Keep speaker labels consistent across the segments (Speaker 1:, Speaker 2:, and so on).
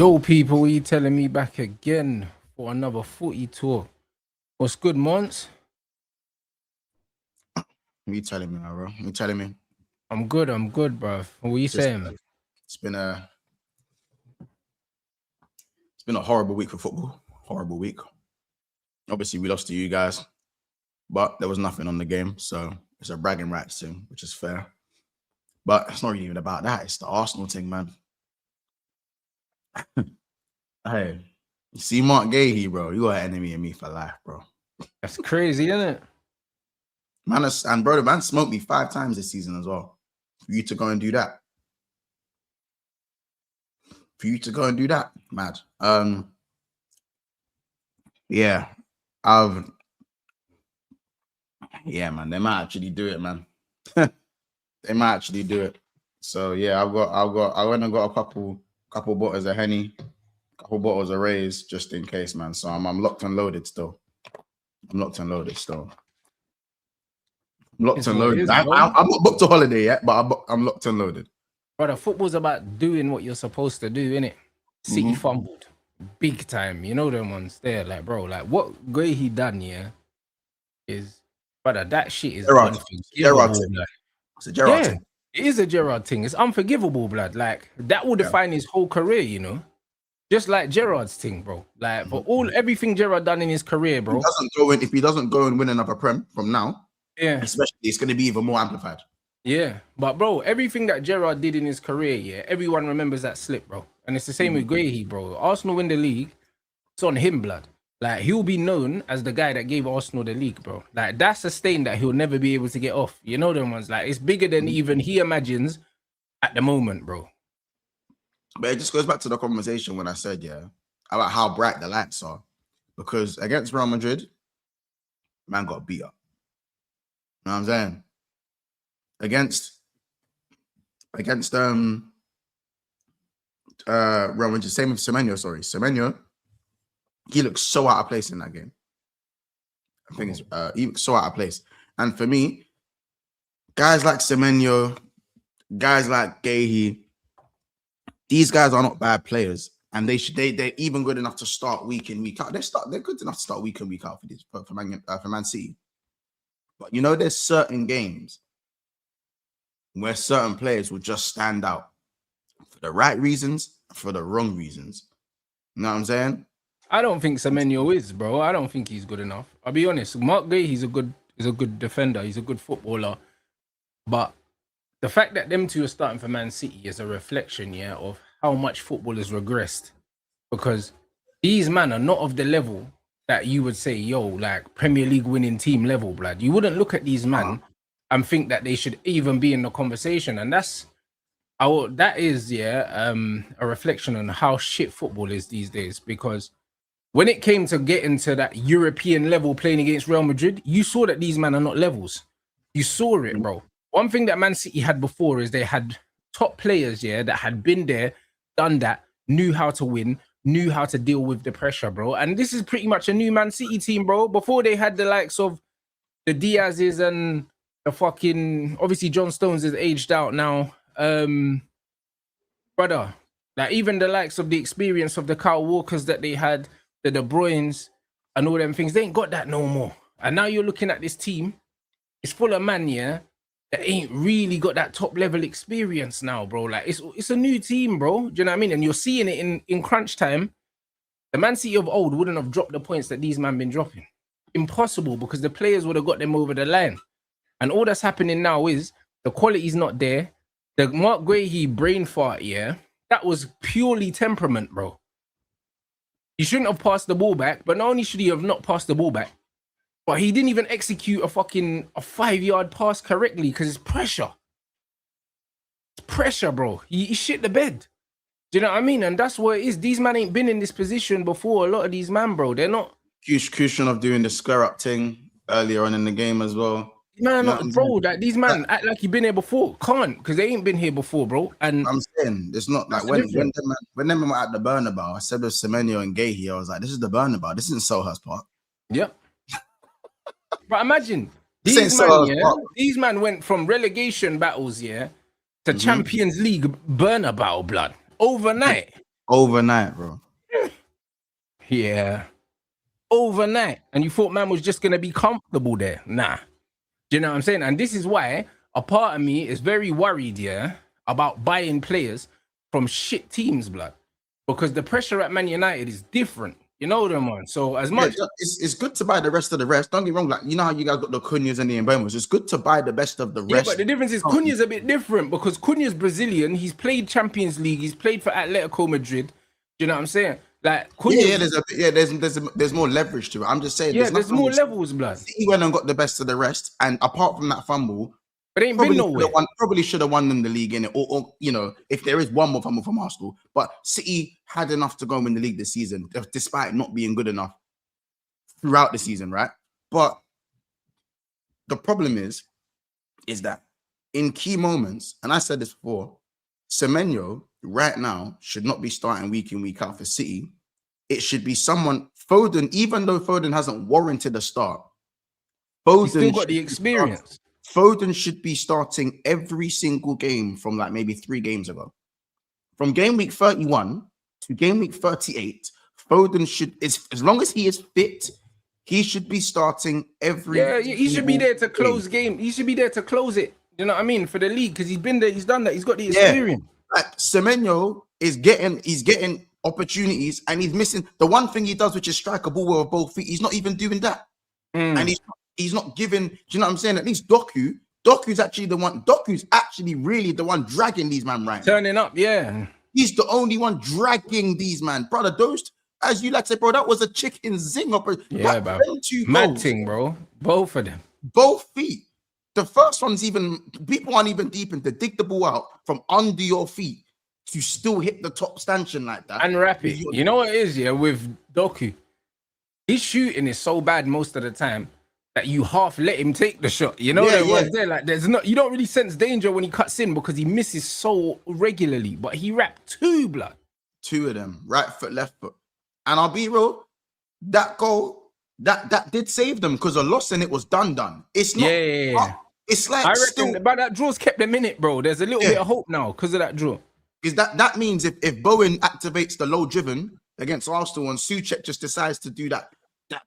Speaker 1: Yo, people, you telling me back again for another footy tour? What's good, Monts?
Speaker 2: You telling me, bro? You telling me?
Speaker 1: I'm good, bruv. What are you saying?
Speaker 2: It's been a horrible week for football. Horrible week. Obviously, we lost to you guys, but there was nothing on the game, so it's a bragging rights thing, which is fair. But it's not even about that. It's the Arsenal thing, man. Hey, you see Mark Gahey, bro? You are an enemy of me for life, bro.
Speaker 1: That's crazy, isn't it?
Speaker 2: Man, and bro, the man smoked me 5 times this season as well. For you to go and do that. Mad. Yeah, man, they might actually do it, man. They might actually do it. So yeah, I went and got a couple bottles of Henny, couple bottles of Rays, just in case, man. So I'm locked and loaded still. I'm locked and loaded. I'm not booked a holiday yet, but I'm locked and loaded.
Speaker 1: Brother, football's about doing what you're supposed to do, innit? City fumbled big time. You know them ones there, like, bro, like what Gahey done, yeah, is, brother, that shit is
Speaker 2: Gerrard thing. It's a Gerrard thing.
Speaker 1: It is a Gerrard thing. It's unforgivable, blood. Like that will define his whole career, you know. Just like Gerrard's thing, bro. Like for everything Gerrard done in his career, bro.
Speaker 2: If he doesn't go and win another Prem from now, especially, it's gonna be even more amplified.
Speaker 1: Yeah, but bro, everything that Gerrard did in his career, yeah, everyone remembers that slip, bro. And it's the same with Gahey, bro. Arsenal win the league, it's on him, blood. Like he'll be known as the guy that gave Arsenal the league, bro. Like that's a stain that he'll never be able to get off. You know them ones. Like it's bigger than even he imagines at the moment, bro.
Speaker 2: But it just goes back to the conversation when I said, about how bright the lights are. Because against Real Madrid, man got beat up. You know what I'm saying? Against Real Madrid, same with Semenyo, sorry. Semenyo, he looks so out of place in that game. I think he looks so out of place. And for me, guys like Semenyo, guys like Gahey, these guys are not bad players, and they're even good enough to start week in, week out. They're good enough to start week in, week out for Man City. But you know, there's certain games where certain players will just stand out for the right reasons, for the wrong reasons. You know what I'm saying?
Speaker 1: I don't think Semenyo is, bro. I don't think he's good enough. I'll be honest. Mark Gahey, he's a good defender. He's a good footballer. But the fact that them two are starting for Man City is a reflection, of how much football has regressed. Because these men are not of the level that you would say, like Premier League winning team level, blood. You wouldn't look at these men and think that they should even be in the conversation. And that is a reflection on how shit football is these days. Because when it came to getting to that European level playing against Real Madrid, you saw that these men are not levels. You saw it, bro. One thing that Man City had before is they had top players, that had been there, done that, knew how to win, knew how to deal with the pressure, bro. And this is pretty much a new Man City team, bro. Before they had the likes of the Diaz's and the fucking, obviously John Stones is aged out now. Brother, like even the likes of the experience of the Kyle Walkers that they had, the De Bruynes and all them things, they ain't got that no more. And now you're looking at this team, it's full of man, that ain't really got that top level experience now, bro. Like it's a new team, bro. Do you know what I mean? And you're seeing it in crunch time. The Man City of old wouldn't have dropped the points that these men been dropping. Impossible, because the players would have got them over the line. And all that's happening now is the quality's not there. The Mark Gahey brain fart, that was purely temperament, bro. He shouldn't have passed the ball back, but not only should he have not passed the ball back, but he didn't even execute a 5-yard pass correctly because it's pressure. It's pressure, bro. He shit the bed. Do you know what I mean? And that's what it is. These men ain't been in this position before. A lot of these men, bro, they're not.
Speaker 2: Cushion of doing the square up thing earlier on in the game as well.
Speaker 1: Bro, these men act like you've been here before. Can't, because they ain't been here before, bro. And
Speaker 2: I'm saying, it's not like when them were at the Bernabeu, I said with Semenyo and Gahey, I was like, this is the Bernabeu. This isn't Selhurst Park.
Speaker 1: Yep. But imagine, these men went from relegation battles, to Champions League Bernabeu, blood, overnight.
Speaker 2: Overnight, bro.
Speaker 1: Yeah. Overnight. And you thought man was just going to be comfortable there. Nah. Do you know what I'm saying? And this is why a part of me is very worried, yeah, about buying players from shit teams, blood. Because the pressure at Man United is different. You know them, man. So as much
Speaker 2: it's good to buy the rest of the rest. Don't get me wrong, like you know how you guys got the Cunhas and the Mbeumas. It's good to buy the best of the rest.
Speaker 1: Yeah, but the difference is Cunha's a bit different because Cunha's Brazilian. He's played Champions League. He's played for Atletico Madrid. Do you know what I'm saying? Like Cunha,
Speaker 2: there's more leverage to it. I'm just saying,
Speaker 1: there's more levels, blood.
Speaker 2: He went and got the best of the rest, and apart from that fumble,
Speaker 1: but ain't been nowhere.
Speaker 2: Probably should have won them the league in it, or you know, if there is one more fumble from Arsenal. But City had enough to go win the league this season, despite not being good enough throughout the season, right? But the problem is that in key moments, and I said this before, Semenyo right now should not be starting week in, week out for City. It should be someone, Foden, even though Foden hasn't warranted a start.
Speaker 1: He's still got the experience.
Speaker 2: Foden should be starting every single game from like maybe 3 games ago. From game week 31 to game week 38, Foden should, as long as he is fit, he should be starting every.
Speaker 1: Yeah, he should be there to close game. He should be there to close it. You know what I mean? For the league, because he's been there, he's done that. He's got the experience.
Speaker 2: Like Semenyo is getting opportunities, and he's missing the one thing he does, which is strike a ball with both feet. He's not even doing that, and he's not giving. Do you know what I'm saying? At least Doku's actually the one. Doku's actually really the one dragging these man right
Speaker 1: turning
Speaker 2: now.
Speaker 1: Up. Yeah,
Speaker 2: he's the only one dragging these man, brother. Those, as you like to say, bro, that was a chicken zing operation.
Speaker 1: Yeah, bro. Mad thing, bro. Both of them,
Speaker 2: both feet. The first one's even, people aren't even deep into dig the ball out from under your feet to still hit the top stanchion like that.
Speaker 1: And wrap it. You know what it is, yeah, with Doku? His shooting is so bad most of the time that you half let him take the shot. You know there? Like there's not, you don't really sense danger when he cuts in because he misses so regularly. But he wrapped 2, blood. 2
Speaker 2: of them, right foot, left foot. And I'll be real, that goal, that did save them because a loss and it was done. It's not.
Speaker 1: Yeah.
Speaker 2: It's like
Speaker 1: I reckon, but that draw's kept them in it, bro. There's a little bit of hope now because of that draw.
Speaker 2: Because that means if Bowen activates the low driven against Arsenal and Souček just decides to do that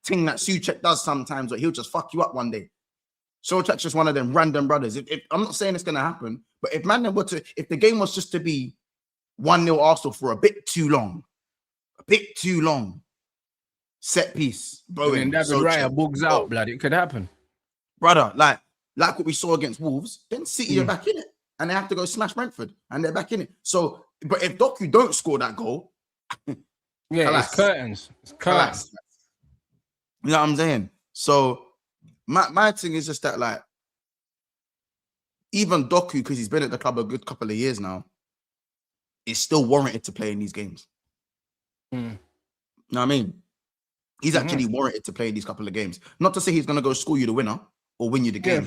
Speaker 2: thing that Souček does sometimes, where he'll just fuck you up one day. Souček's just one of them random brothers. If I'm not saying it's gonna happen, but if the game was just to be 1-0 Arsenal for a bit too long, set piece, Bowen,
Speaker 1: and David Raya bugs out, blood. It could happen,
Speaker 2: brother. Like what we saw against Wolves. Then City are back in it, and they have to go smash Brentford, and they're back in it. So, but if Doku don't score that goal,
Speaker 1: it's curtains. It's curtains.
Speaker 2: You know what I'm saying? So, my thing is just that, like, even Doku, because he's been at the club a good couple of years now, is still warranted to play in these games. You know what I mean? He's actually warranted to play in these couple of games. Not to say he's going to go score you the winner or win you the game,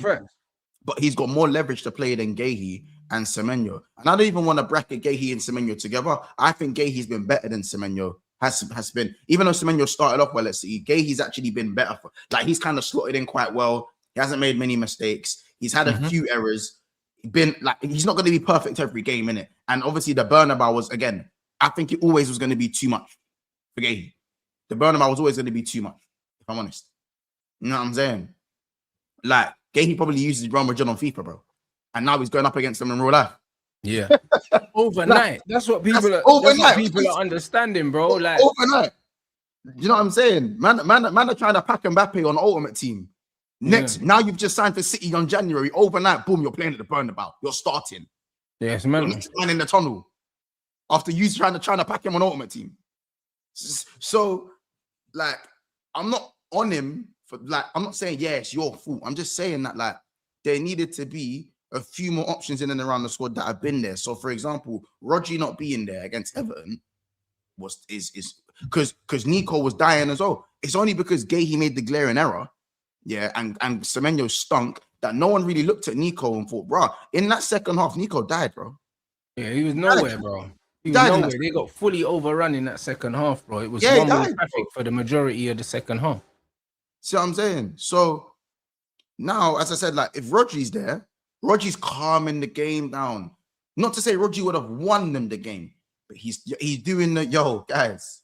Speaker 2: but he's got more leverage to play than Guehi and Semenyo. And I don't even want to bracket Guehi and Semenyo together. I think Guehi's been better than Semenyo has been. Even though Semenyo started off well, let's see, Guehi's actually been better. He's kind of slotted in quite well. He hasn't made many mistakes. He's had a few errors. He's not going to be perfect every game, innit? And obviously the Bernabeu was, again, I think it always was going to be too much for Guehi. The Bernabeu was always going to be too much, if I'm honest. You know what I'm saying? Like, Guehi probably uses Real Madrid on FIFA, bro. And now he's going up against them in real life.
Speaker 1: Yeah. Overnight. That's what people are understanding, bro. Like
Speaker 2: overnight. You know what I'm saying? Man are trying to pack Mbappe on Ultimate Team. Now you've just signed for City on January. Overnight, boom, you're playing at the Bernabeu. You're starting.
Speaker 1: Yes, man.
Speaker 2: Next man in the tunnel. After you trying to pack him on Ultimate Team. So, like, I'm not on him for, like, I'm not saying, yeah, it's your fault. I'm just saying that, like, there needed to be a few more options in and around the squad that have been there. So, for example, Rodri not being there against Everton is because Nico was dying as well. It's only because Guehi made the glaring error, and Semenyo stunk, that no one really looked at Nico and thought, bro, in that second half, Nico died, bro.
Speaker 1: Yeah, he was nowhere, bro. He was nowhere. They got fully overrun in that second half, bro. It was one-way traffic for the majority of the second half.
Speaker 2: See what I'm saying? So now, as I said, like, if Rodri's there, Rodri's calming the game down. Not to say Rodri would have won them the game, But he's doing the guys.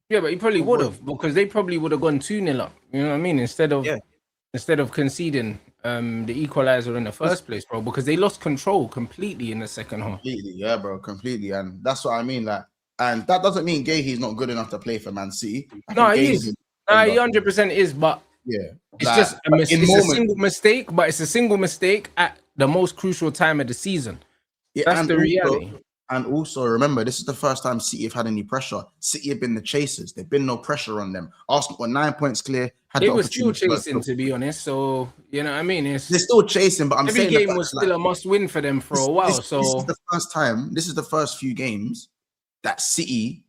Speaker 1: Yeah, but he probably would have, because they probably would have gone 2-0 up. You know what I mean? Instead of conceding the equalizer in the first place, bro, because they lost control completely in the second half.
Speaker 2: Completely, yeah, bro, completely. And that's what I mean. Like, and that doesn't mean Gahey's not good enough to play for Man City.
Speaker 1: No, he is. No, he 100% is, but
Speaker 2: yeah,
Speaker 1: it's like, just it's a single mistake, but it's a single mistake at the most crucial time of the season. Yeah, that's the reality.
Speaker 2: And also, remember, this is the first time City have had any pressure. City have been the chasers. There's been no pressure on them. Arsenal were 9 points clear.
Speaker 1: They were still chasing, to be honest. So, you know what I mean? They're
Speaker 2: still chasing, but I'm saying
Speaker 1: every game was still a must-win for them for a while. So
Speaker 2: this is the first time. This is the first few games that City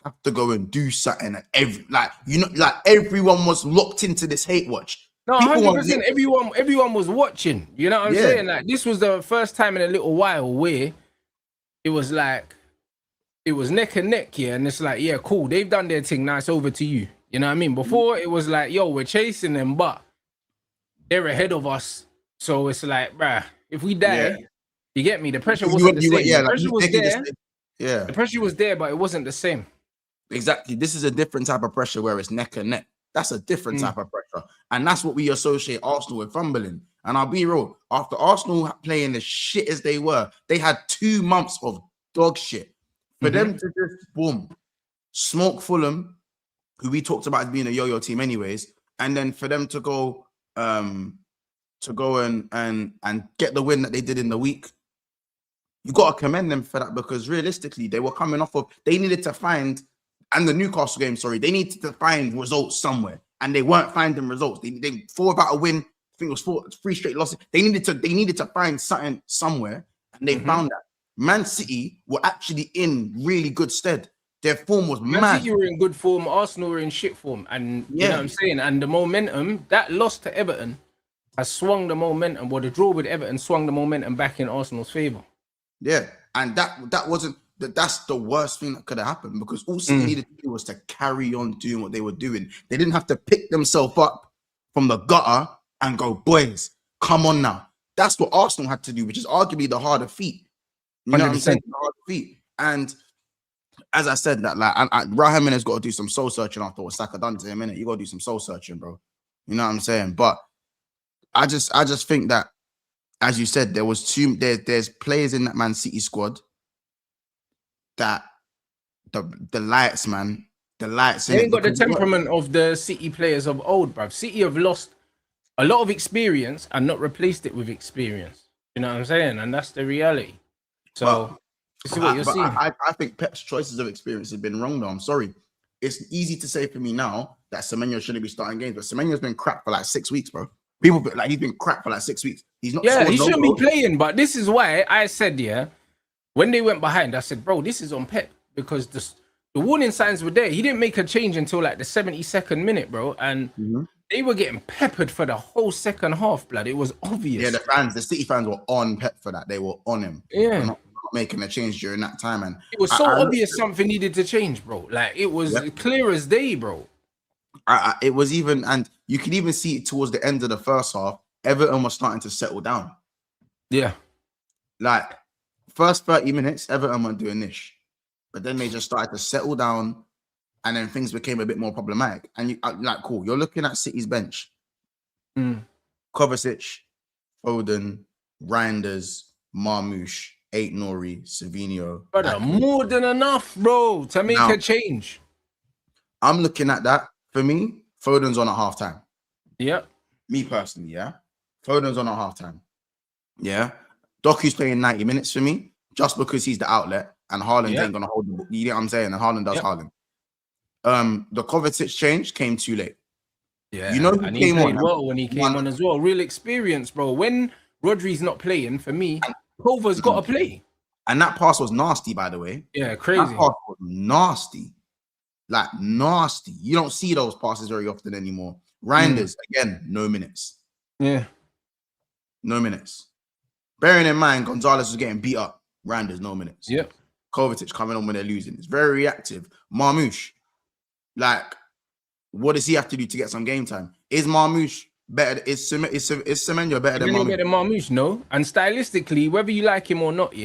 Speaker 2: have to go and do something. Everyone was locked into this hate watch.
Speaker 1: No, 100%. Everyone was watching. You know what I'm saying? Like, this was the first time in a little while where it was like, it was neck and neck, yeah. And it's like, yeah, cool. They've done their thing. Now it's over to you. You know what I mean? Before it was like, yo, we're chasing them, but they're ahead of us. So it's like, bruh, if we die, you get me? The pressure wasn't the same. The pressure was there.
Speaker 2: Yeah.
Speaker 1: The pressure was there, but it wasn't the same.
Speaker 2: Exactly. This is a different type of pressure where it's neck and neck. That's a different type of pressure. And that's what we associate Arsenal with fumbling. And I'll be real, after Arsenal playing as shit as they were, they had 2 months of dog shit. For them to just, boom, smoke Fulham, who we talked about as being a yo-yo team anyways, and then for them to go and get the win that they did in the week, you got to commend them for that, because realistically, they were coming off of, they needed to find, and the Newcastle game, sorry, they needed to find results somewhere, and they weren't finding results. They thought about a win. I think it was 3 straight losses. They needed to find something somewhere, and they found that. Man City were actually in really good stead. Their form was mad.
Speaker 1: Man City were in good form. Arsenal were in shit form, and you know what I'm saying. And the momentum, that loss to Everton has swung the momentum. Well, the draw with Everton swung the momentum back in Arsenal's favor.
Speaker 2: Yeah, and that wasn't. That's the worst thing that could have happened, because all City needed to do was to carry on doing what they were doing. They didn't have to pick themselves up from the gutter and go, boys, come on now. That's what Arsenal had to do, which is arguably the harder feat. You know 100%. What I'm saying? The harder feat. And as I said, that like Raheem has got to do some soul searching after what Saka done to him, innit? You got to do some soul searching, bro. You know what I'm saying? But I just think that, as you said, there's players in that Man City squad that the lights, man, the lights.
Speaker 1: They ain't got the temperament of the City players of old, bruv. City have lost a lot of experience and not replaced it with experience. You know what I'm saying? And that's the reality. So this is what you're seeing.
Speaker 2: I think Pep's choices of experience have been wrong, though. I'm sorry. It's easy to say for me now that Semenyo shouldn't be starting games, but Semenyo's been crap for like 6 weeks, bro. People like he's been crap for like 6 weeks. He's not.
Speaker 1: Yeah, he shouldn't be playing. But this is why I said, when they went behind, I said, bro, this is on Pep, because the warning signs were there. He didn't make a change until like the 72nd minute, bro, and they were getting peppered for the whole second half, blood. It was obvious.
Speaker 2: Yeah, the City fans were on Pep for that. They were on him.
Speaker 1: Yeah.
Speaker 2: Not making a change during that time. And
Speaker 1: it was so obvious something needed to change, bro. Like, it was clear as day, bro.
Speaker 2: It was even, and you could even see it towards the end of the first half, Everton was starting to settle down. Yeah. Like, first 30 minutes, Everton weren't doing this. But then they just started to settle down, and then things became a bit more problematic. And cool, you're looking at City's bench. Kovacic, Foden, Reinders, Marmoush, Aït-Nouri, Savinho.
Speaker 1: Brother, more than enough, bro, to make a change.
Speaker 2: I'm looking at that. For me, Foden's on at halftime.
Speaker 1: Yeah.
Speaker 2: Me personally, Foden's on at halftime. Yeah. Doku's playing 90 minutes for me, just because he's the outlet, and Haaland ain't gonna hold the ball. You know what I'm saying? And Haaland does Haaland. The Kovacic change came too late.
Speaker 1: Yeah, you know who came on well when he came on as well. Real experience, bro. When Rodri's not playing, for me, Kova's got to play.
Speaker 2: And that pass was nasty, by the way.
Speaker 1: Yeah, crazy.
Speaker 2: That pass was nasty. Like, nasty. You don't see those passes very often anymore. Reinders, again, no minutes.
Speaker 1: Yeah.
Speaker 2: No minutes. Bearing in mind, Gonzalez was getting beat up. Reinders, no minutes.
Speaker 1: Yep.
Speaker 2: Kovacic coming on when they're losing. It's very reactive. Marmoush, like, what does he have to do to get some game time? Is Marmoush better? Is Semenyo better than Marmoush?
Speaker 1: Better than Marmoush, no. And stylistically, whether you like him or not,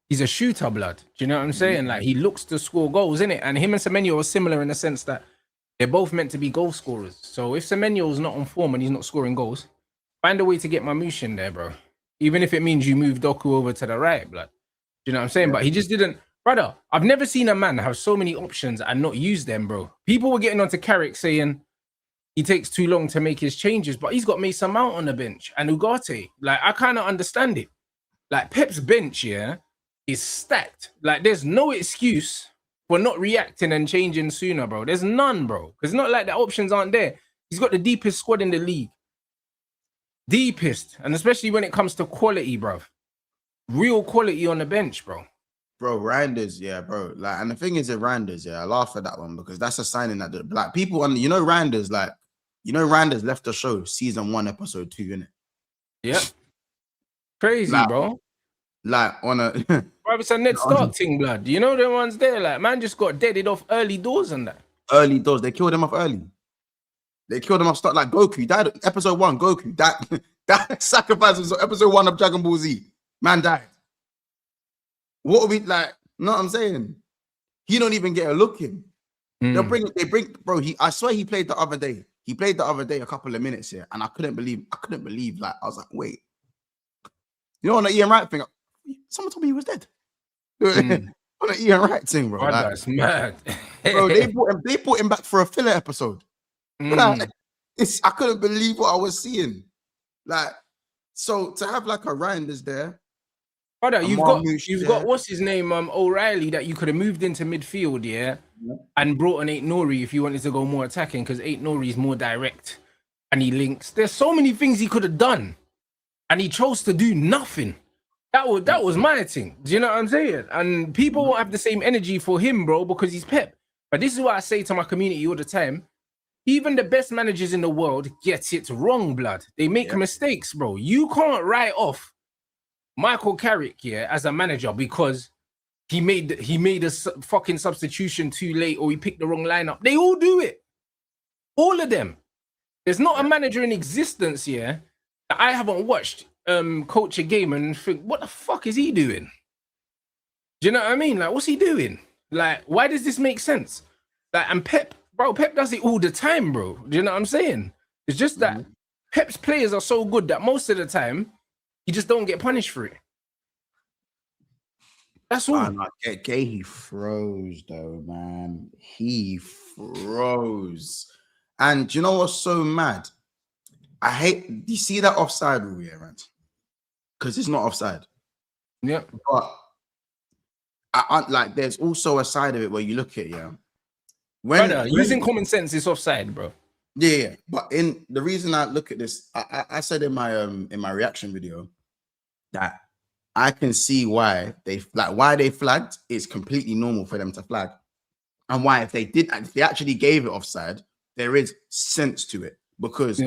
Speaker 1: he's a shooter, blood. Do you know what I'm saying? Like, he looks to score goals, innit? And him and Semenyo are similar in the sense that they're both meant to be goal scorers. So if Semenyo's not on form and he's not scoring goals, find a way to get Mamouche in there, bro. Even if it means you move Doku over to the right, blood. Do you know what I'm saying? But he just didn't. Brother, I've never seen a man have so many options and not use them, bro. People were getting onto Carrick saying he takes too long to make his changes, but he's got Mason Mount on the bench and Ugarte. Like, I kind of understand it. Like, Pep's bench, yeah, is stacked. Like, there's no excuse for not reacting and changing sooner, bro. There's none, bro. Because it's not like the options aren't there. He's got the deepest squad in the league. Deepest. And especially when it comes to quality, bro. Real quality on the bench, bro.
Speaker 2: Bro, Randers, yeah, bro. Like, and the thing is, Randers, yeah, I laugh at that one because that's a signing that like people on, Randers, like, Randers left the show season 1, episode 2, innit?
Speaker 1: Yeah. Crazy,
Speaker 2: like,
Speaker 1: bro.
Speaker 2: Like on a
Speaker 1: bro, it's a Ned Stark thing, blood. You know the ones there, like, man just got deaded off early doors and that.
Speaker 2: Early doors, they killed him off early. They killed him off start like Goku died. Episode 1, Goku that sacrifice was episode 1 of Dragon Ball Z. Man died. What are we like? Know what I'm saying? He don't even get a look in. They bring, bro. I swear he played the other day. He played the other day a couple of minutes here, and I couldn't believe. Like, I was like, wait. You know, on the Ian Wright thing, someone told me he was dead. On the Ian Wright thing, bro.
Speaker 1: Oh, like, that's mad.
Speaker 2: Bro, they brought him back for a filler episode. Like, I couldn't believe what I was seeing. Like, so to have like a Randers there.
Speaker 1: Brother, you've got what's his name, O'Reilly, that you could have moved into midfield, yeah, and brought an 8 Nori if you wanted to go more attacking, because 8 Nori is more direct and he links. There's so many things he could have done, and he chose to do nothing. That was my thing. Do you know what I'm saying? And people won't have the same energy for him, bro, because he's Pep. But this is what I say to my community all the time. Even the best managers in the world get it wrong, blood. They make mistakes, bro. You can't write off Michael Carrick, yeah, as a manager because he made a fucking substitution too late or he picked the wrong lineup. They all do it. All of them. There's not a manager in existence, yeah, that I haven't watched coach a game and think, what the fuck is he doing? Do you know what I mean? Like, what's he doing? Like, why does this make sense? Like, and Pep does it all the time, bro. Do you know what I'm saying? It's just that Pep's players are so good that most of the time, you just don't get punished for it. That's all.
Speaker 2: He froze though, man. He froze. And do you know what's so mad? Do you see that offside rule here, man? Because it's not offside.
Speaker 1: Yeah.
Speaker 2: But I like there's also a side of it where you look at
Speaker 1: using common sense is offside, bro.
Speaker 2: Yeah. But in the reason I look at this, I said in my reaction video that I can see why they flagged. It's completely normal for them to flag, and why if they actually gave it offside, there is sense to it because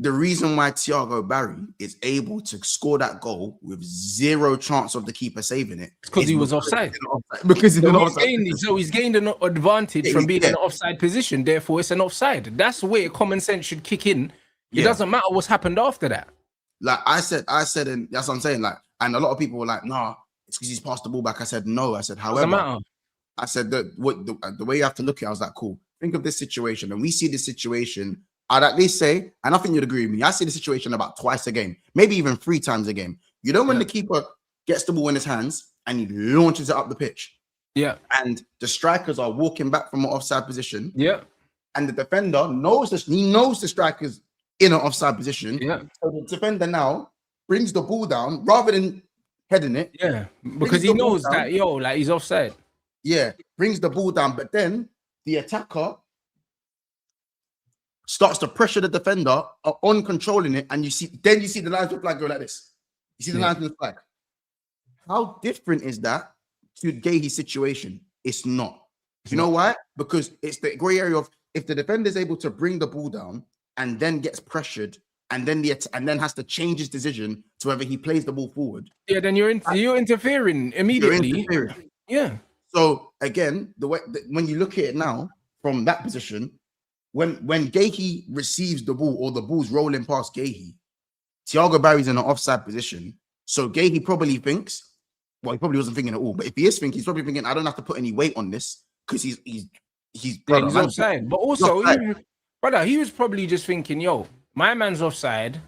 Speaker 2: the reason why Thiago Barry is able to score that goal with zero chance of the keeper saving it
Speaker 1: because he was offside.
Speaker 2: Because
Speaker 1: he's gained an advantage from being in an offside position. Therefore, it's an offside. That's where common sense should kick in. It doesn't matter what's happened after that. Like
Speaker 2: I said, and that's what I'm saying. Like, and a lot of people were like, "Nah, it's because he's passed the ball back." I said, "No." I said, "However, I said that the way you have to look at it, I was like, cool. Think of this situation, and we see this situation. I'd at least say, and I think you'd agree with me. I see the situation about twice a game, maybe even 3 times a game. You know when the keeper gets the ball in his hands and he launches it up the pitch, and the strikers are walking back from an offside position, and the defender knows the strikers in an offside position. So the defender now brings the ball down rather than heading it.
Speaker 1: Because he knows that he's offside.
Speaker 2: Brings the ball down, but then the attacker starts to pressure the defender on controlling it, and you see the linesman flag go like this. You see the linesman flag. How different is that to Gahey's situation? It's not. You know why? Because it's the grey area of if the defender is able to bring the ball down and then gets pressured and then has to change his decision to whether he plays the ball forward.
Speaker 1: Then you're interfering immediately.
Speaker 2: So again, when you look at it now from that position, when Gahey receives the ball or the ball's rolling past Gahey, Thiago Barry's in an offside position. So Gahey probably thinks, Well, he probably wasn't thinking at all. But if he is thinking, he's probably thinking, I don't have to put any weight on this because he's brother,
Speaker 1: he's
Speaker 2: man,
Speaker 1: offside. But
Speaker 2: he's
Speaker 1: also,
Speaker 2: offside.
Speaker 1: brother, he was probably just thinking, yo, my man's offside.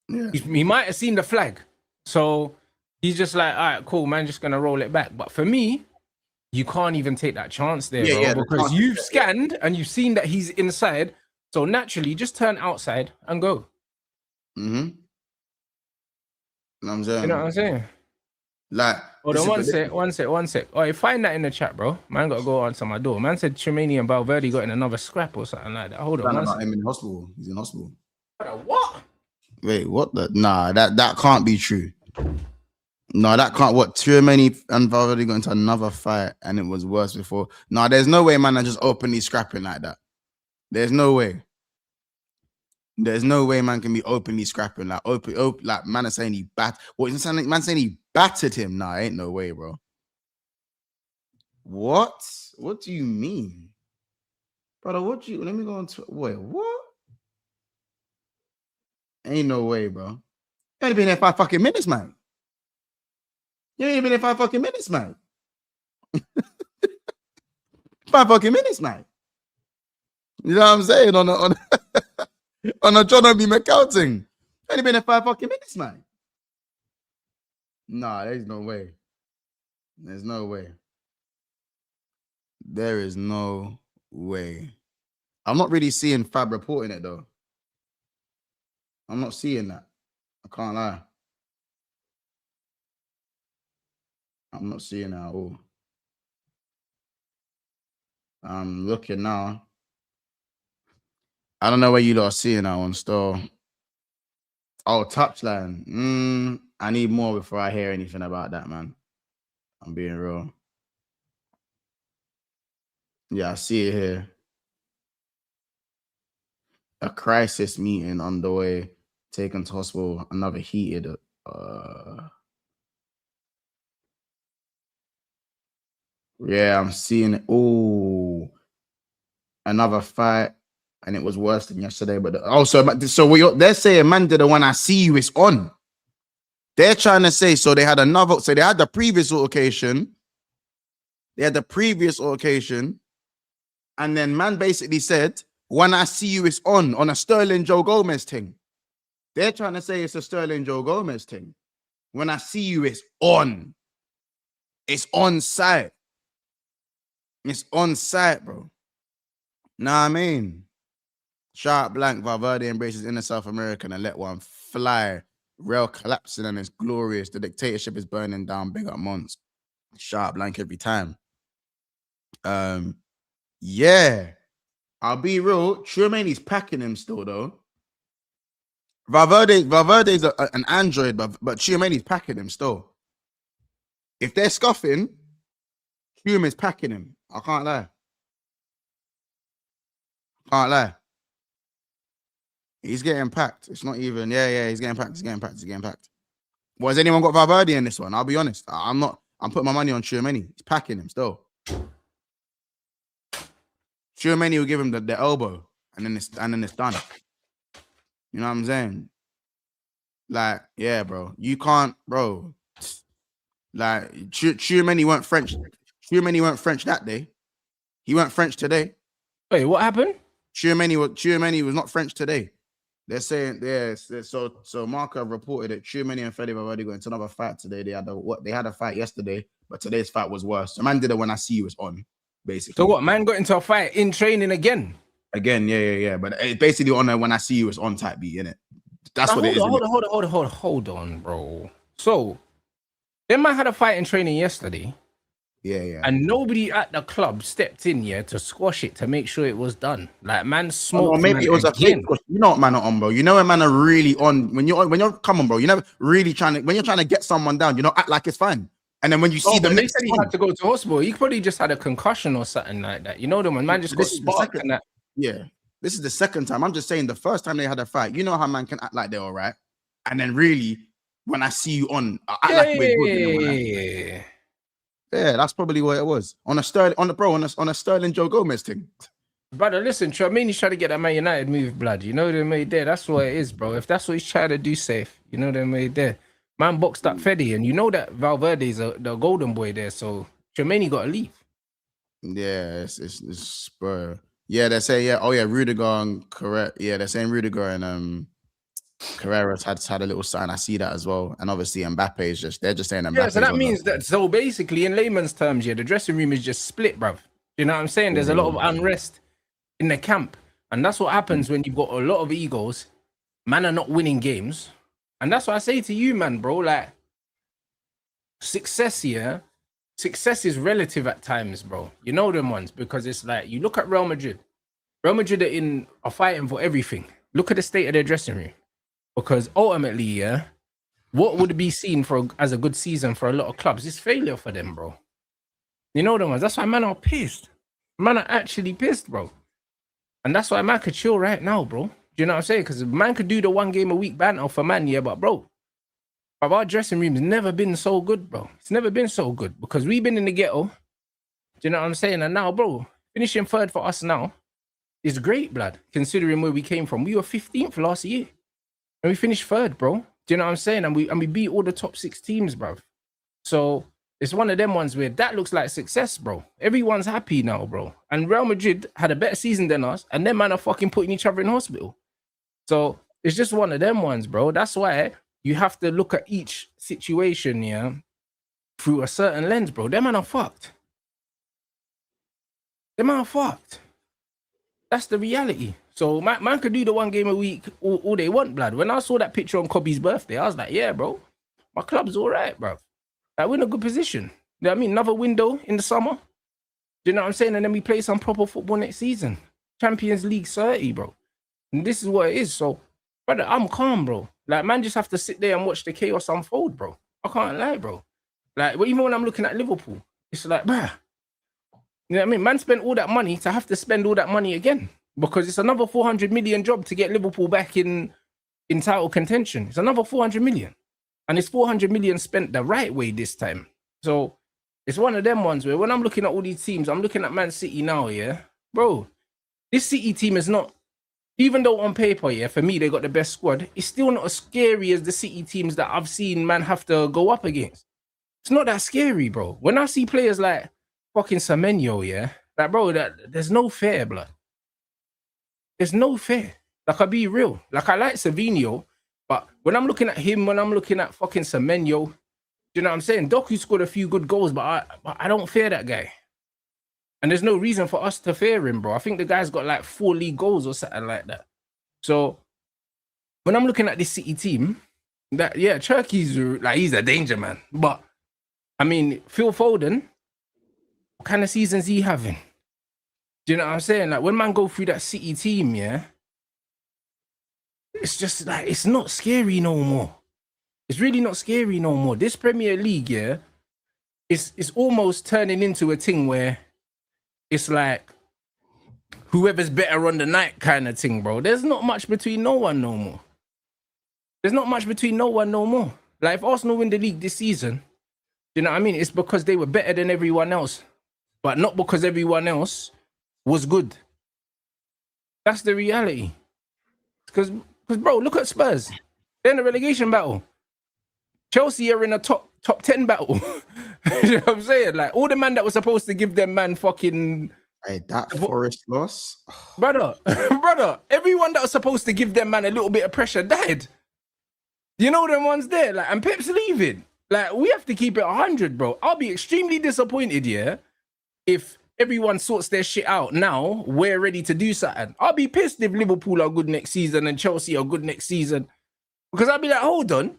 Speaker 2: Yeah.
Speaker 1: He might have seen the flag. So he's just like, all right, cool, man, just gonna roll it back. But for me, you can't even take that chance there,
Speaker 2: Yeah,
Speaker 1: bro,
Speaker 2: the
Speaker 1: because
Speaker 2: chance-
Speaker 1: you've scanned and you've seen that he's inside. So naturally, just turn outside and go.
Speaker 2: Mm-hmm. You know what I'm saying?
Speaker 1: You know what I'm saying?
Speaker 2: Like,
Speaker 1: Hold on, one sec. Oh, find that in the chat, bro. Man, got to go answer my door. Man said Tremaine and Valverde got in another scrap or something like that. Hold on, one sec.
Speaker 2: him in hospital. He's in hospital.
Speaker 1: What?
Speaker 2: Wait, what? Nah, that can't be true. No, that can't. What? Tremaine and Valverde got into another fight, and it was worse before. Nah, there's no way, man. I just openly scrapping like that. There's no way. There's no way man can be openly scrapping like open like man is saying he man saying he battered him. Nah, ain't no way, bro. What? What do you mean? Brother, let me go on to wait, what? Ain't no way, bro. You ain't been there 5 fucking minutes, man. You ain't been there 5 fucking minutes, man. 5 fucking minutes, man. You know what I'm saying? On a John B. McCouting. Only been there 5 fucking minutes, man. Nah, there's no way. There's no way. There is no way. I'm not really seeing Fab reporting it, though. I'm not seeing that. I can't lie. I'm not seeing that at all. I'm looking now. I don't know where you lot are seeing that one still. Oh, touchline. I need more before I hear anything about that, man. I'm being real. Yeah, I see it here. A crisis meeting underway. Taken to hospital. Another heated. Yeah, I'm seeing it. Oh, another fight. And it was worse than yesterday. But they're saying, man, the one I see you is on. They're trying to say, so they had the previous altercation. They had the previous altercation. And then man basically said, when I see you is on a Sterling Joe Gomez thing. They're trying to say it's a Sterling Joe Gomez thing. When I see you, it's on. It's on site. It's on site, bro. Nah, I mean. Sharp blank, Valverde embraces inner South American and let one fly. Rail collapsing and it's glorious. The dictatorship is burning down. Big up Monts. Sharp blank every time. Yeah. I'll be real. Tremaine's packing him still, though. Valverde's an android, but Tremaine's packing him still. If they're scuffing, Hume is packing him. I can't lie. Can't lie. He's getting packed. It's not even. Yeah. He's getting packed. He's getting packed. Well, has anyone got Valverde in this one? I'll be honest. I'm not. I'm putting my money on Tchouaméni. He's packing him still. Tchouaméni will give him the elbow, and then it's done. You know what I'm saying? Like, yeah, bro. You can't, bro. Like, Tchouaméni weren't French. Tchouaméni weren't French that day. He weren't French today.
Speaker 1: Wait, what happened?
Speaker 2: Tchouaméni was not French today. They're saying, so Marco reported that Tchouaméni and Fede have already got into another fight today. They had a fight yesterday, but today's fight was worse. So man did it when I see you was on, basically.
Speaker 1: So what, man got into a fight in training again?
Speaker 2: Again, yeah. But it's basically on a when I see you was on type beat, innit? That's what it is.
Speaker 1: Hold on, bro. So, then man had a fight in training yesterday.
Speaker 2: Yeah.
Speaker 1: And nobody at the club stepped in to squash it to make sure it was done. Like man smoked.
Speaker 2: Maybe it was again. You know what man are on, bro. You know when man are really on. When you're come on, bro. You're never really when you're trying to get someone down. You know, act like it's fine. And then when you see them,
Speaker 1: they said he had to go to hospital. He probably just had a concussion or something like that. You know, when man just got sparked and that.
Speaker 2: Yeah, this is the second time. I'm just saying the first time they had a fight. You know how man can act like they're all right, and then really when I see you on, I act like we're good. You know, like, yeah, that's probably what it was on a Sterling Joe Gomez thing.
Speaker 1: Brother, listen, Tchouaméni's trying to get that Man United move, blood. You know they made there. That's what it is, bro. If that's what he's trying to do, safe. You know they made there. Man boxed up Fede, and you know that Valverde's the golden boy there, so Tchouameni got to leave.
Speaker 2: Yeah, it's Spur. Yeah, they're saying Rudiger and correct. Yeah, they're saying Rudiger and Carreras had a little sign. I see that as well. And obviously Mbappe is they're just saying Mbappe.
Speaker 1: Yeah, so that means that so basically in layman's terms, the dressing room is just split, bruv. You know what I'm saying? There's a lot of unrest in the camp. And that's what happens when you've got a lot of egos. Man are not winning games. And that's what I say to you, man, bro. Like, success is relative at times, bro. You know them ones, because it's like, you look at Real Madrid. Real Madrid are fighting for everything. Look at the state of their dressing room. Because ultimately, what would be seen as a good season for a lot of clubs is failure for them, bro. You know them ones. That's why man are pissed. Man are actually pissed, bro. And that's why man could chill right now, bro. Do you know what I'm saying? Because man could do the 1 game a week banter for man, but bro, our dressing room's never been so good, bro. It's never been so good because we've been in the ghetto. Do you know what I'm saying? And now, bro, finishing third for us now is great, blood, considering where we came from. We were 15th last year. And we finished third, bro. Do you know what I'm saying? And we beat all the top 6 teams, bro. So it's one of them ones where that looks like success, bro. Everyone's happy now, bro. And Real Madrid had a better season than us, and them man are fucking putting each other in hospital. So it's just one of them ones, bro. That's why you have to look at each situation, through a certain lens, bro. Them man are fucked. Them man are fucked. That's the reality. So man could do the 1 game a week all they want, blood. When I saw that picture on Kobe's birthday, I was like, yeah, bro, my club's all right, bro. Like, we're in a good position. You know what I mean? Another window in the summer. Do you know what I'm saying? And then we play some proper football next season. Champions League 30, bro. And this is what it is. So, brother, I'm calm, bro. Like, man just have to sit there and watch the chaos unfold, bro. I can't lie, bro. Like, even when I'm looking at Liverpool, it's like, bruh. You know what I mean? Man spent all that money to have to spend all that money again. Because it's another 400 million job to get Liverpool back in title contention. It's another 400 million. And it's 400 million spent the right way this time. So it's one of them ones where when I'm looking at all these teams, I'm looking at Man City now, bro, this City team is not, even though on paper, for me, they got the best squad, it's still not as scary as the City teams that I've seen man have to go up against. It's not that scary, bro. When I see players like fucking Semenyo, like, bro, there's no fair, blood. There's no fair. Like, I'll be real. Like, I like Savinho, but when I'm looking at him, when I'm looking at fucking Semenyo, you know what I'm saying? Doku scored a few good goals, but I don't fear that guy. And there's no reason for us to fear him, bro. I think the guy's got like 4 league goals or something like that. So when I'm looking at this City team, that Cherky's like, he's a danger man. But I mean, Phil Foden, what kind of season's he having? Do you know what I'm saying? Like, when man go through that City team, it's just like, it's not scary no more. It's really not scary no more. This Premier League, it's almost turning into a thing where it's like whoever's better on the night kind of thing, bro. There's not much between no one no more. There's not much between no one no more. Like, if Arsenal win the league this season, you know what I mean? It's because they were better than everyone else, but not because everyone else was good. That's the reality. Because bro, look at Spurs. They're in a relegation battle. Chelsea are in a top 10 battle. You know what I'm saying? Like, all the man that was supposed to give them man fucking...
Speaker 2: Hey, that Forest loss.
Speaker 1: Brother, everyone that was supposed to give them man a little bit of pressure died. You know them ones there? Like, and Pep's leaving. Like, we have to keep it 100, bro. I'll be extremely disappointed, if everyone sorts their shit out now, we're ready to do something. I'll be pissed if Liverpool are good next season and Chelsea are good next season. Because I'll be like, hold on.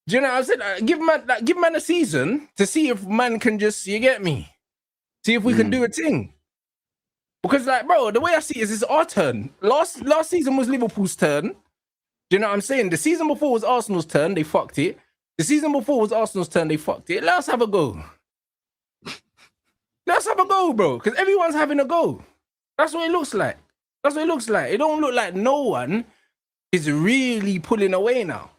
Speaker 1: Do you know what I'm saying? Give man a season to see if man can just, you get me? See if we can do a thing. Because, like, bro, the way I see it is it's our turn. Last season was Liverpool's turn. Do you know what I'm saying? The season before was Arsenal's turn. They fucked it. The season before was Arsenal's turn. They fucked it. Let us have a go. Let's have a go, bro. Because everyone's having a go. That's what it looks like. That's what it looks like. It don't look like no one is really pulling away now.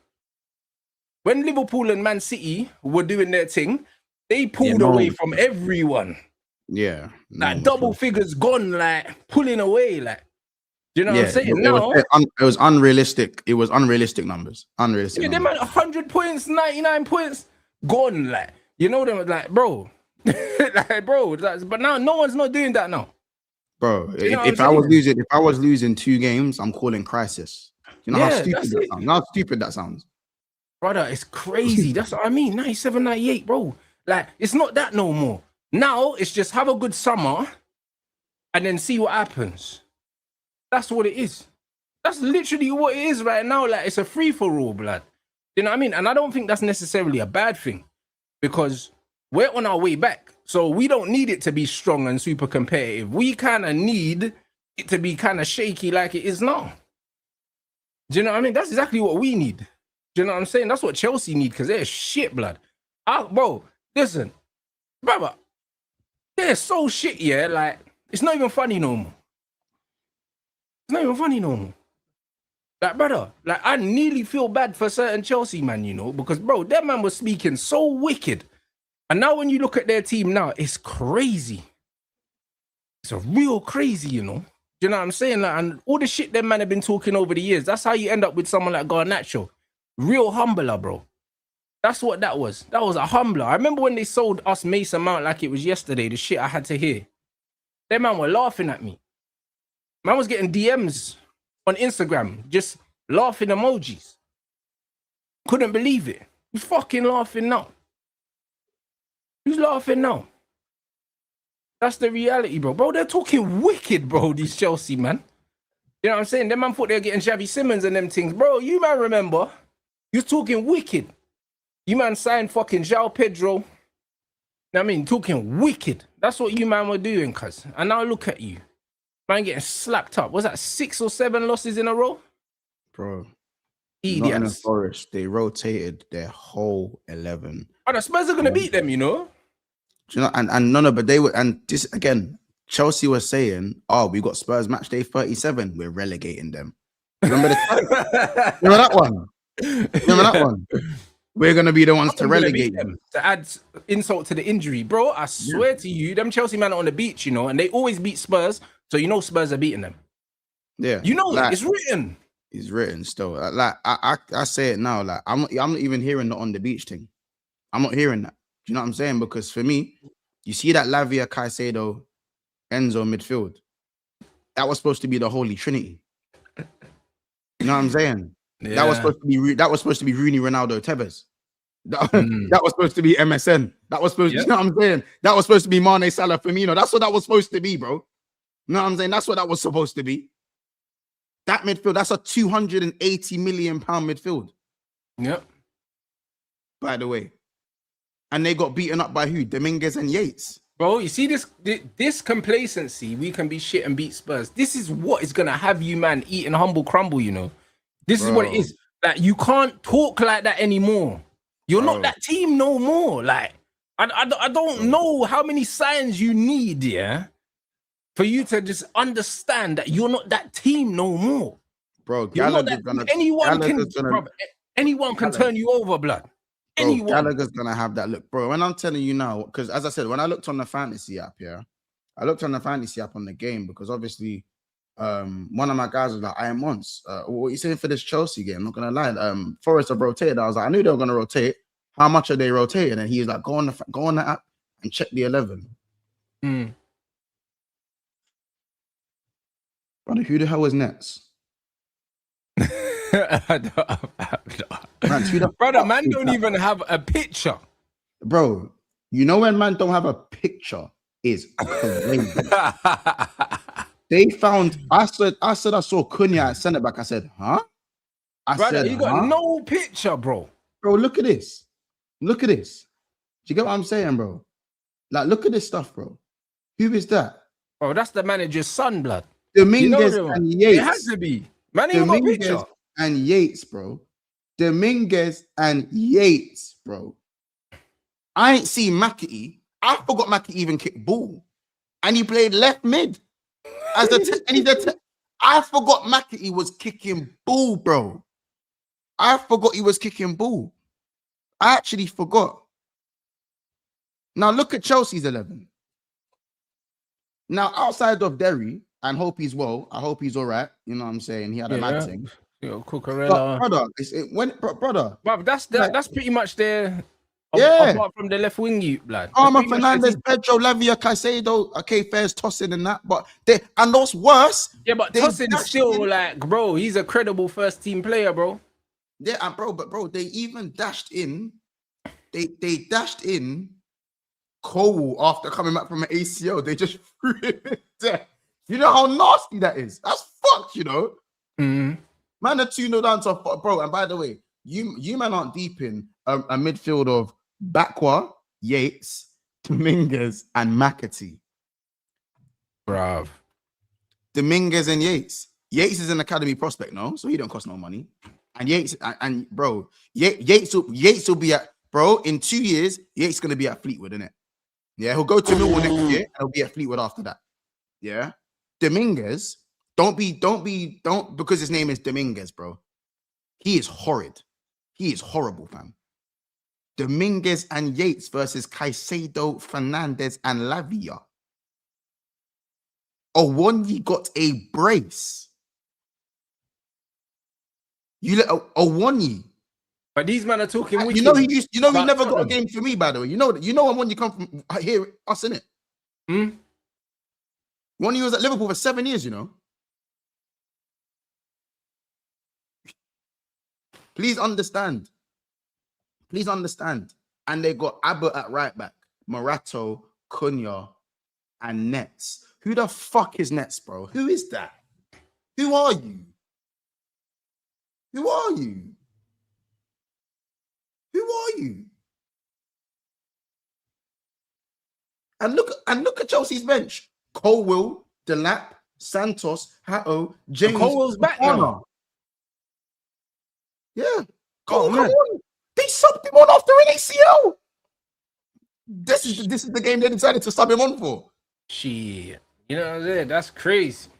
Speaker 1: When Liverpool and Man City were doing their thing, they pulled away from everyone.
Speaker 2: Yeah.
Speaker 1: Like, double figures gone, like, pulling away, like. Do you know what I'm saying?
Speaker 2: It was unrealistic. It was unrealistic numbers. Unrealistic.
Speaker 1: Yeah, them
Speaker 2: numbers.
Speaker 1: at 100 points, 99 points, gone. Like, you know them, like, bro. Like, bro. But now no one's not doing that now.
Speaker 2: Bro,
Speaker 1: You know
Speaker 2: if I was losing 2 games, I'm calling crisis. You know how stupid that sounds? How stupid that sounds?
Speaker 1: Brother, it's crazy. That's what I mean. 97, 98, bro. Like, it's not that no more. Now it's just have a good summer and then see what happens. That's what it is. That's literally what it is right now. Like, it's a free-for-all, blood. You know what I mean? And I don't think that's necessarily a bad thing because we're on our way back. So we don't need it to be strong and super competitive. We kind of need it to be kind of shaky like it is now. Do you know what I mean? That's exactly what we need. Do you know what I'm saying? That's what Chelsea need because they're shit, blood. Bro, listen, brother, they're so shit, yeah? Like, it's not even funny no more. It's not even funny no more. Like, brother, like, I nearly feel bad for certain Chelsea, man, you know, because, bro, that man was speaking so wicked. And now when you look at their team now, it's crazy. It's a real crazy, you know. Do you know what I'm saying? Like, and all the shit them man have been talking over the years, that's how you end up with someone like Garnacho. Real humbler, bro. That's what that was. That was a humbler. I remember when they sold us Mason Mount like it was yesterday, the shit I had to hear. Them man were laughing at me. Man was getting DMs on Instagram, just laughing emojis. Couldn't believe it. Who's fucking laughing now? Who's laughing now? That's the reality, bro. Bro, they're talking wicked, bro, these Chelsea, man. You know what I'm saying? Them man thought they were getting Xavi Simmons and them things. Bro, you man remember, you're talking wicked. You man signed fucking João Pedro. I mean, talking wicked. That's what you man were doing, cuz. And now look at you. Man getting slapped up. Was that 6 or 7 losses in a row?
Speaker 2: Bro.
Speaker 1: Nottingham
Speaker 2: Forest, they rotated their whole 11.
Speaker 1: Oh, the Spurs are going to beat them, you know?
Speaker 2: Do you know, and no, but they were, and this again, Chelsea was saying, oh, we got Spurs match day 37. We're relegating them. Remember remember that one? Remember that one? We're going to be the ones to relegate them.
Speaker 1: To add insult to the injury. Bro, I swear to you, them Chelsea man are on the beach, you know, and they always beat Spurs, so you know Spurs are beating them.
Speaker 2: Yeah.
Speaker 1: You know, like, it's written.
Speaker 2: It's written still. Like, I say it now, like, I'm not even hearing the on the beach thing. I'm not hearing that. Do you know what I'm saying? Because for me, you see that Lavia, Caicedo, Enzo midfield. That was supposed to be the Holy Trinity. You know what I'm saying? Yeah. That was supposed to be Rooney, Ronaldo, Tevez. That was supposed to be MSN. That was supposed to, you know what I'm saying? That was supposed to be Mane, Salah, Firmino. That's what that was supposed to be, bro. You know what I'm saying? That's what that was supposed to be. That midfield, that's a 280 million pound midfield.
Speaker 1: Yep.
Speaker 2: By the way. And they got beaten up by who? Dominguez and Yates.
Speaker 1: Bro, you see this complacency, we can be shit and beat Spurs. This is what is going to have you, man, eating humble crumble, you know? This is what it is. Like, you can't talk like that anymore. You're not that team no more. Like, I don't know how many signs you need, yeah, for you to just understand that you're not that team no more.
Speaker 2: Bro,
Speaker 1: anyone can turn you over, blood.
Speaker 2: Bro, Gallagher's gonna have that look, bro. And I'm telling you now, because as I said, when I looked on the fantasy app, I looked on the fantasy app on the game because obviously, one of my guys was like, "I am MONTS. What are you saying for this Chelsea game?" I'm not gonna lie. Forest have rotated. I was like, I knew they were gonna rotate. How much are they rotating? And he was like, go on the app and check the 11. Brother, who the hell was Nets?
Speaker 1: Brother, man don't even have a picture.
Speaker 2: Bro, you know when man don't have a picture is crazy. They found, I said I saw Cunha at centre back. I said, huh?
Speaker 1: Brother, you got no picture, bro.
Speaker 2: Bro, look at this. Look at this. Do you get what I'm saying, bro? Like, look at this stuff, bro. Who is that?
Speaker 1: Bro, that's the manager's son, blood.
Speaker 2: Dominguez and Yates.
Speaker 1: It has to be. Man, ain't got a picture.
Speaker 2: And Yates, bro. Dominguez and Yates, bro. I ain't seen McAtee. I forgot McAtee even kicked ball. And he played left mid. I forgot McAtee was kicking ball, bro. I forgot he was kicking ball. I actually forgot. Now look at Chelsea's 11. Now outside of Derry, and hope he's well. I hope he's all right. You know what I'm saying? He had a mad
Speaker 1: Yeah,
Speaker 2: thing. But
Speaker 1: Cucurella.
Speaker 2: brother, brother,
Speaker 1: But
Speaker 2: like,
Speaker 1: that's pretty much their
Speaker 2: yeah.
Speaker 1: apart from the left wing, you blood. That's
Speaker 2: Arma
Speaker 1: pretty much their
Speaker 2: Fernandez,
Speaker 1: team.
Speaker 2: Pedro, Lavia, Caicedo. Okay, fair's tossing and that, but they and what's worse,
Speaker 1: Yeah, but
Speaker 2: they
Speaker 1: Tossin's
Speaker 2: dashed
Speaker 1: still
Speaker 2: in.
Speaker 1: like, bro, he's a credible first team player, bro.
Speaker 2: Yeah, and bro, they even dashed in. They dashed in Cole after coming back from an ACL. They just threw it there. You know how nasty that is. That's fucked. You know,
Speaker 1: Mm.
Speaker 2: man, a 2-0 down to bro. And by the way, you man aren't deep in a midfield of Bakwa, Yates, Dominguez, and McAtee.
Speaker 1: Bruv.
Speaker 2: Dominguez and Yates. Yates is an academy prospect, no, so he don't cost no money. And Yates and bro, Yates will be at bro in 2 years. Yates gonna be at Fleetwood, isn't it? Yeah, he'll go to Millwall next year and he'll be at Fleetwood after that. Yeah, Dominguez, don't because his name is Dominguez, bro. He is horrid. He is horrible, fam. Dominguez and Yates versus Caicedo, Fernandez, and Lavia. Owonyi got a brace. You let Owonyi.
Speaker 1: But these men are talking wicked.
Speaker 2: You know he never got a
Speaker 1: Tottenham.
Speaker 2: game for me, by the way. You know Owonyi come from here, us in it. Owonyi was at Liverpool for 7 years, you know. Please understand. And they got Abbott at right back, Morato, Cunha, and Nets. Who the fuck is Nets, bro? Who is that? Who are you? Who are you? Who are you? And look at Chelsea's bench. Colwill, Delap, Santos, Hatto, James.
Speaker 1: Colwell's back now.
Speaker 2: Yeah.
Speaker 1: Oh,
Speaker 2: Come
Speaker 1: man.
Speaker 2: on. They subbed him on after an ACL. This is the game they decided to sub him on for.
Speaker 1: Shit. You know what I'm saying? That's crazy.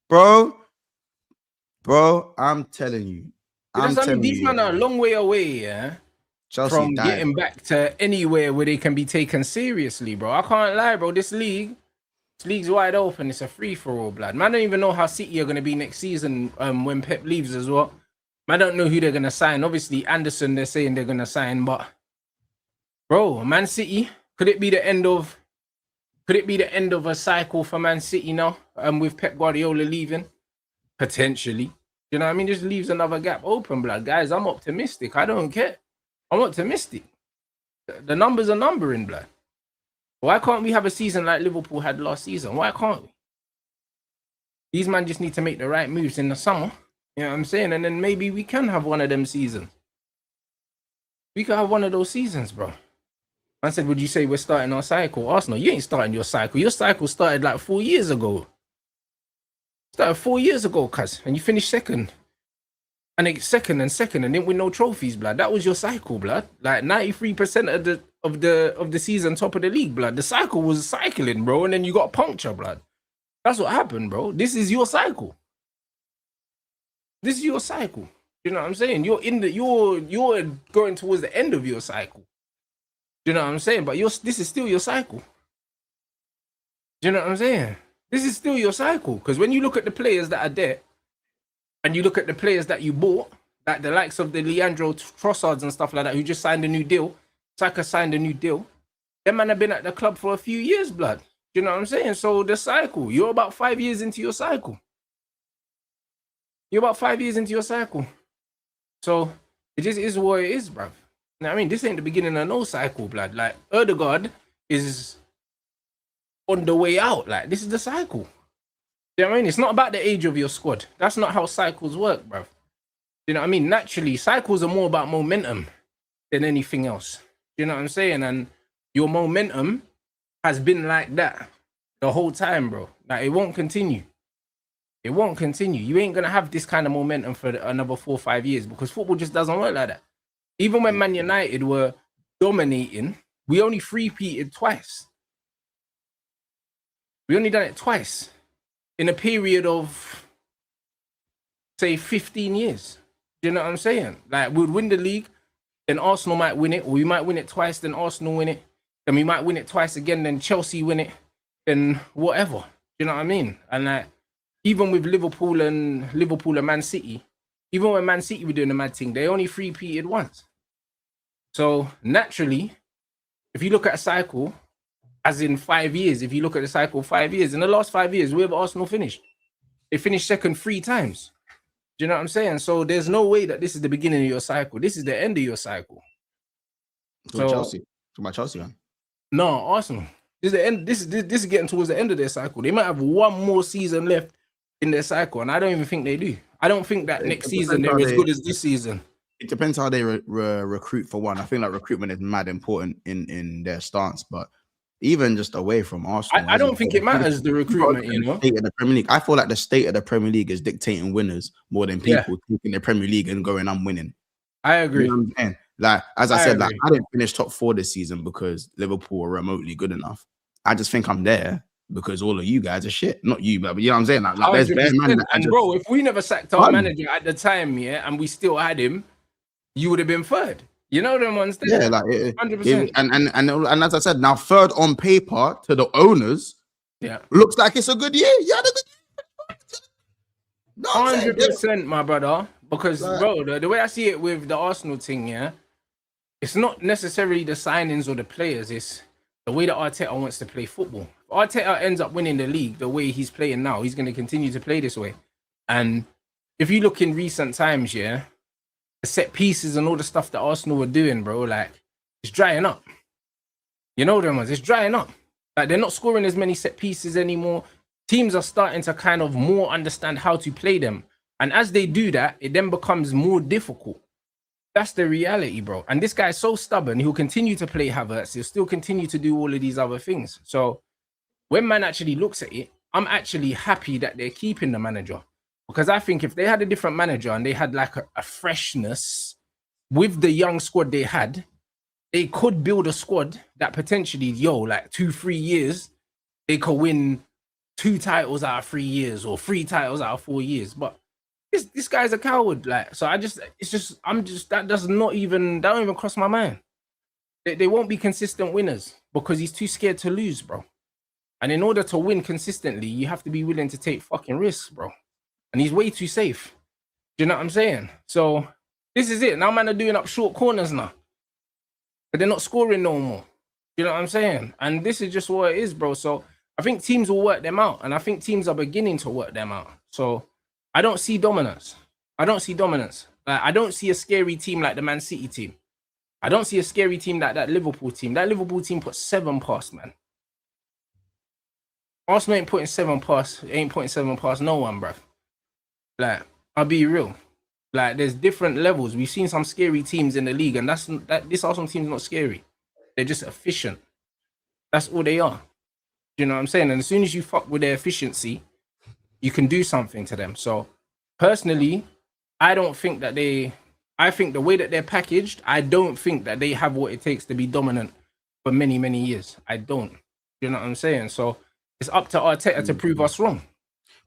Speaker 2: Bro, I'm telling you.
Speaker 1: These men are a long way away, yeah.
Speaker 2: Chelsea
Speaker 1: from
Speaker 2: died,
Speaker 1: getting
Speaker 2: bro.
Speaker 1: back to anywhere where they can be taken seriously, bro. I can't lie, bro. This league's wide open. It's a free-for-all, blood. Man, I don't even know how City are going to be next season when Pep leaves as well. Man, I don't know who they're going to sign. Obviously, Anderson, they're saying they're going to sign, but bro, Man City, could it be the end of a cycle for Man City now? With Pep Guardiola leaving? Potentially. You know what I mean? Just leaves another gap open, blood. Guys, I'm optimistic. I don't care. I'm optimistic. The numbers are numbering, blood. Why can't we have a season like Liverpool had last season? Why can't we? These men just need to make the right moves in the summer. You know what I'm saying? And then maybe we can have one of them seasons. We could have one of those seasons, bro. I said, would you say we're starting our cycle? Arsenal, you ain't starting your cycle. Your cycle started like 4 years ago. Started 4 years ago, cuz. And you finished second. And it's second and didn't win no trophies, blood. That was your cycle, blood. Like 93% of the season, top of the league, blood. The cycle was cycling, bro, and then you got a puncture, blood. That's what happened, bro. This is your cycle. This is your cycle. You know what I'm saying? You're going towards the end of your cycle. You know what I'm saying? But this is still your cycle. You know what I'm saying? This is still your cycle. Because when you look at the players that are there, and you look at the players that you bought, like the likes of the Leandro Trossards and stuff like that, who just signed a new deal. Saka signed a new deal. Them man have been at the club for a few years, blood. You know what I'm saying? So the cycle, you're about 5 years into your cycle. You're about 5 years into your cycle. So it just is what it is, bruv. You know what I mean? This ain't the beginning of no cycle, blood. Like, Erdegaard is on the way out. Like, this is the cycle. You know what I mean? It's not about the age of your squad. That's not how cycles work, bruv. You know what I mean? Naturally, cycles are more about momentum than anything else. You know what I'm saying? And your momentum has been like that the whole time, bro. Like, it won't continue. It won't continue. You ain't going to have this kind of momentum for another 4 or 5 years because football just doesn't work like that. Even when Man United were dominating, we only three-peated twice. We only done it twice in a period of, say, 15 years. Do you know what I'm saying? Like, we'd win the league, then Arsenal might win it, or we might win it twice, then Arsenal win it, then we might win it twice again, then Chelsea win it, then whatever. Do you know what I mean? And like, even with Liverpool and Man City, even when Man City were doing the mad thing, they only three-peated once. So naturally, if you look at a cycle, as in 5 years, if you look at the cycle 5 years, in the last 5 years, where have Arsenal finished? They finished second 3 times. Do you know what I'm saying? So there's no way that this is the beginning of your cycle. This is the end of your cycle.
Speaker 2: So Chelsea. To my Chelsea man.
Speaker 1: No, Arsenal. This is the end. This is getting towards the end of their cycle. They might have one more season left in their cycle, and I don't even think they do. I don't think that next season they're as good as this season.
Speaker 2: It depends how they recruit for one. I think like recruitment is mad important in their stance, but even just away from Arsenal,
Speaker 1: I don't think it matters the recruitment. You know,
Speaker 2: state of the Premier League. I feel like the state of the Premier League is dictating winners more than people taking the Premier League and going, "I'm winning."
Speaker 1: I agree.
Speaker 2: You know what I'm saying? Like as I said, like I didn't finish top 4 this season because Liverpool were remotely good enough. I just think I'm there because all of you guys are shit. Not you, but you know what I'm saying? Like there's bare man that
Speaker 1: and bro, if we never sacked our manager at the time, and we still had him, you would have been third. You know them ones there?
Speaker 2: Yeah, like
Speaker 1: 100%.
Speaker 2: And as I said, now third on paper to the owners, looks like it's a good year. You had a good
Speaker 1: 100%, my brother. Because bro, the way I see it with the Arsenal thing, it's not necessarily the signings or the players, it's the way that Arteta wants to play football. If Arteta ends up winning the league the way he's playing now, he's going to continue to play this way. And if you look in recent times, the set pieces and all the stuff that Arsenal were doing, bro, like, it's drying up. You know them ones, it's drying up. Like, they're not scoring as many set pieces anymore. Teams are starting to kind of more understand how to play them. And as they do that, it then becomes more difficult. That's the reality, bro. And this guy's so stubborn, he'll continue to play Havertz. He'll still continue to do all of these other things. So when man actually looks at it, I'm actually happy that they're keeping the manager. Because I think if they had a different manager and they had like a freshness with the young squad they had, they could build a squad that potentially, like 2-3 years, they could win 2 titles out of 3 years or 3 titles out of 4 years. But this guy's a coward, like, so that don't even cross my mind. They won't be consistent winners because he's too scared to lose, bro. And in order to win consistently, you have to be willing to take fucking risks, bro. And he's way too safe. Do you know what I'm saying? So this is it. Now man are doing up short corners now. But they're not scoring no more. You know what I'm saying? And this is just what it is, bro. So I think teams will work them out. And I think teams are beginning to work them out. So I don't see dominance. Like, I don't see a scary team like the Man City team. I don't see a scary team like that Liverpool team. That Liverpool team put 7 past, man. Arsenal ain't putting 7 past no one, bruv. Like, I'll be real. Like, there's different levels. We've seen some scary teams in the league, and this Arsenal team's not scary. They're just efficient. That's all they are. Do you know what I'm saying? And as soon as you fuck with their efficiency, you can do something to them. So personally, I think the way that they're packaged, I don't think that they have what it takes to be dominant for many, many years. I don't. You know what I'm saying? So it's up to Arteta to prove us wrong.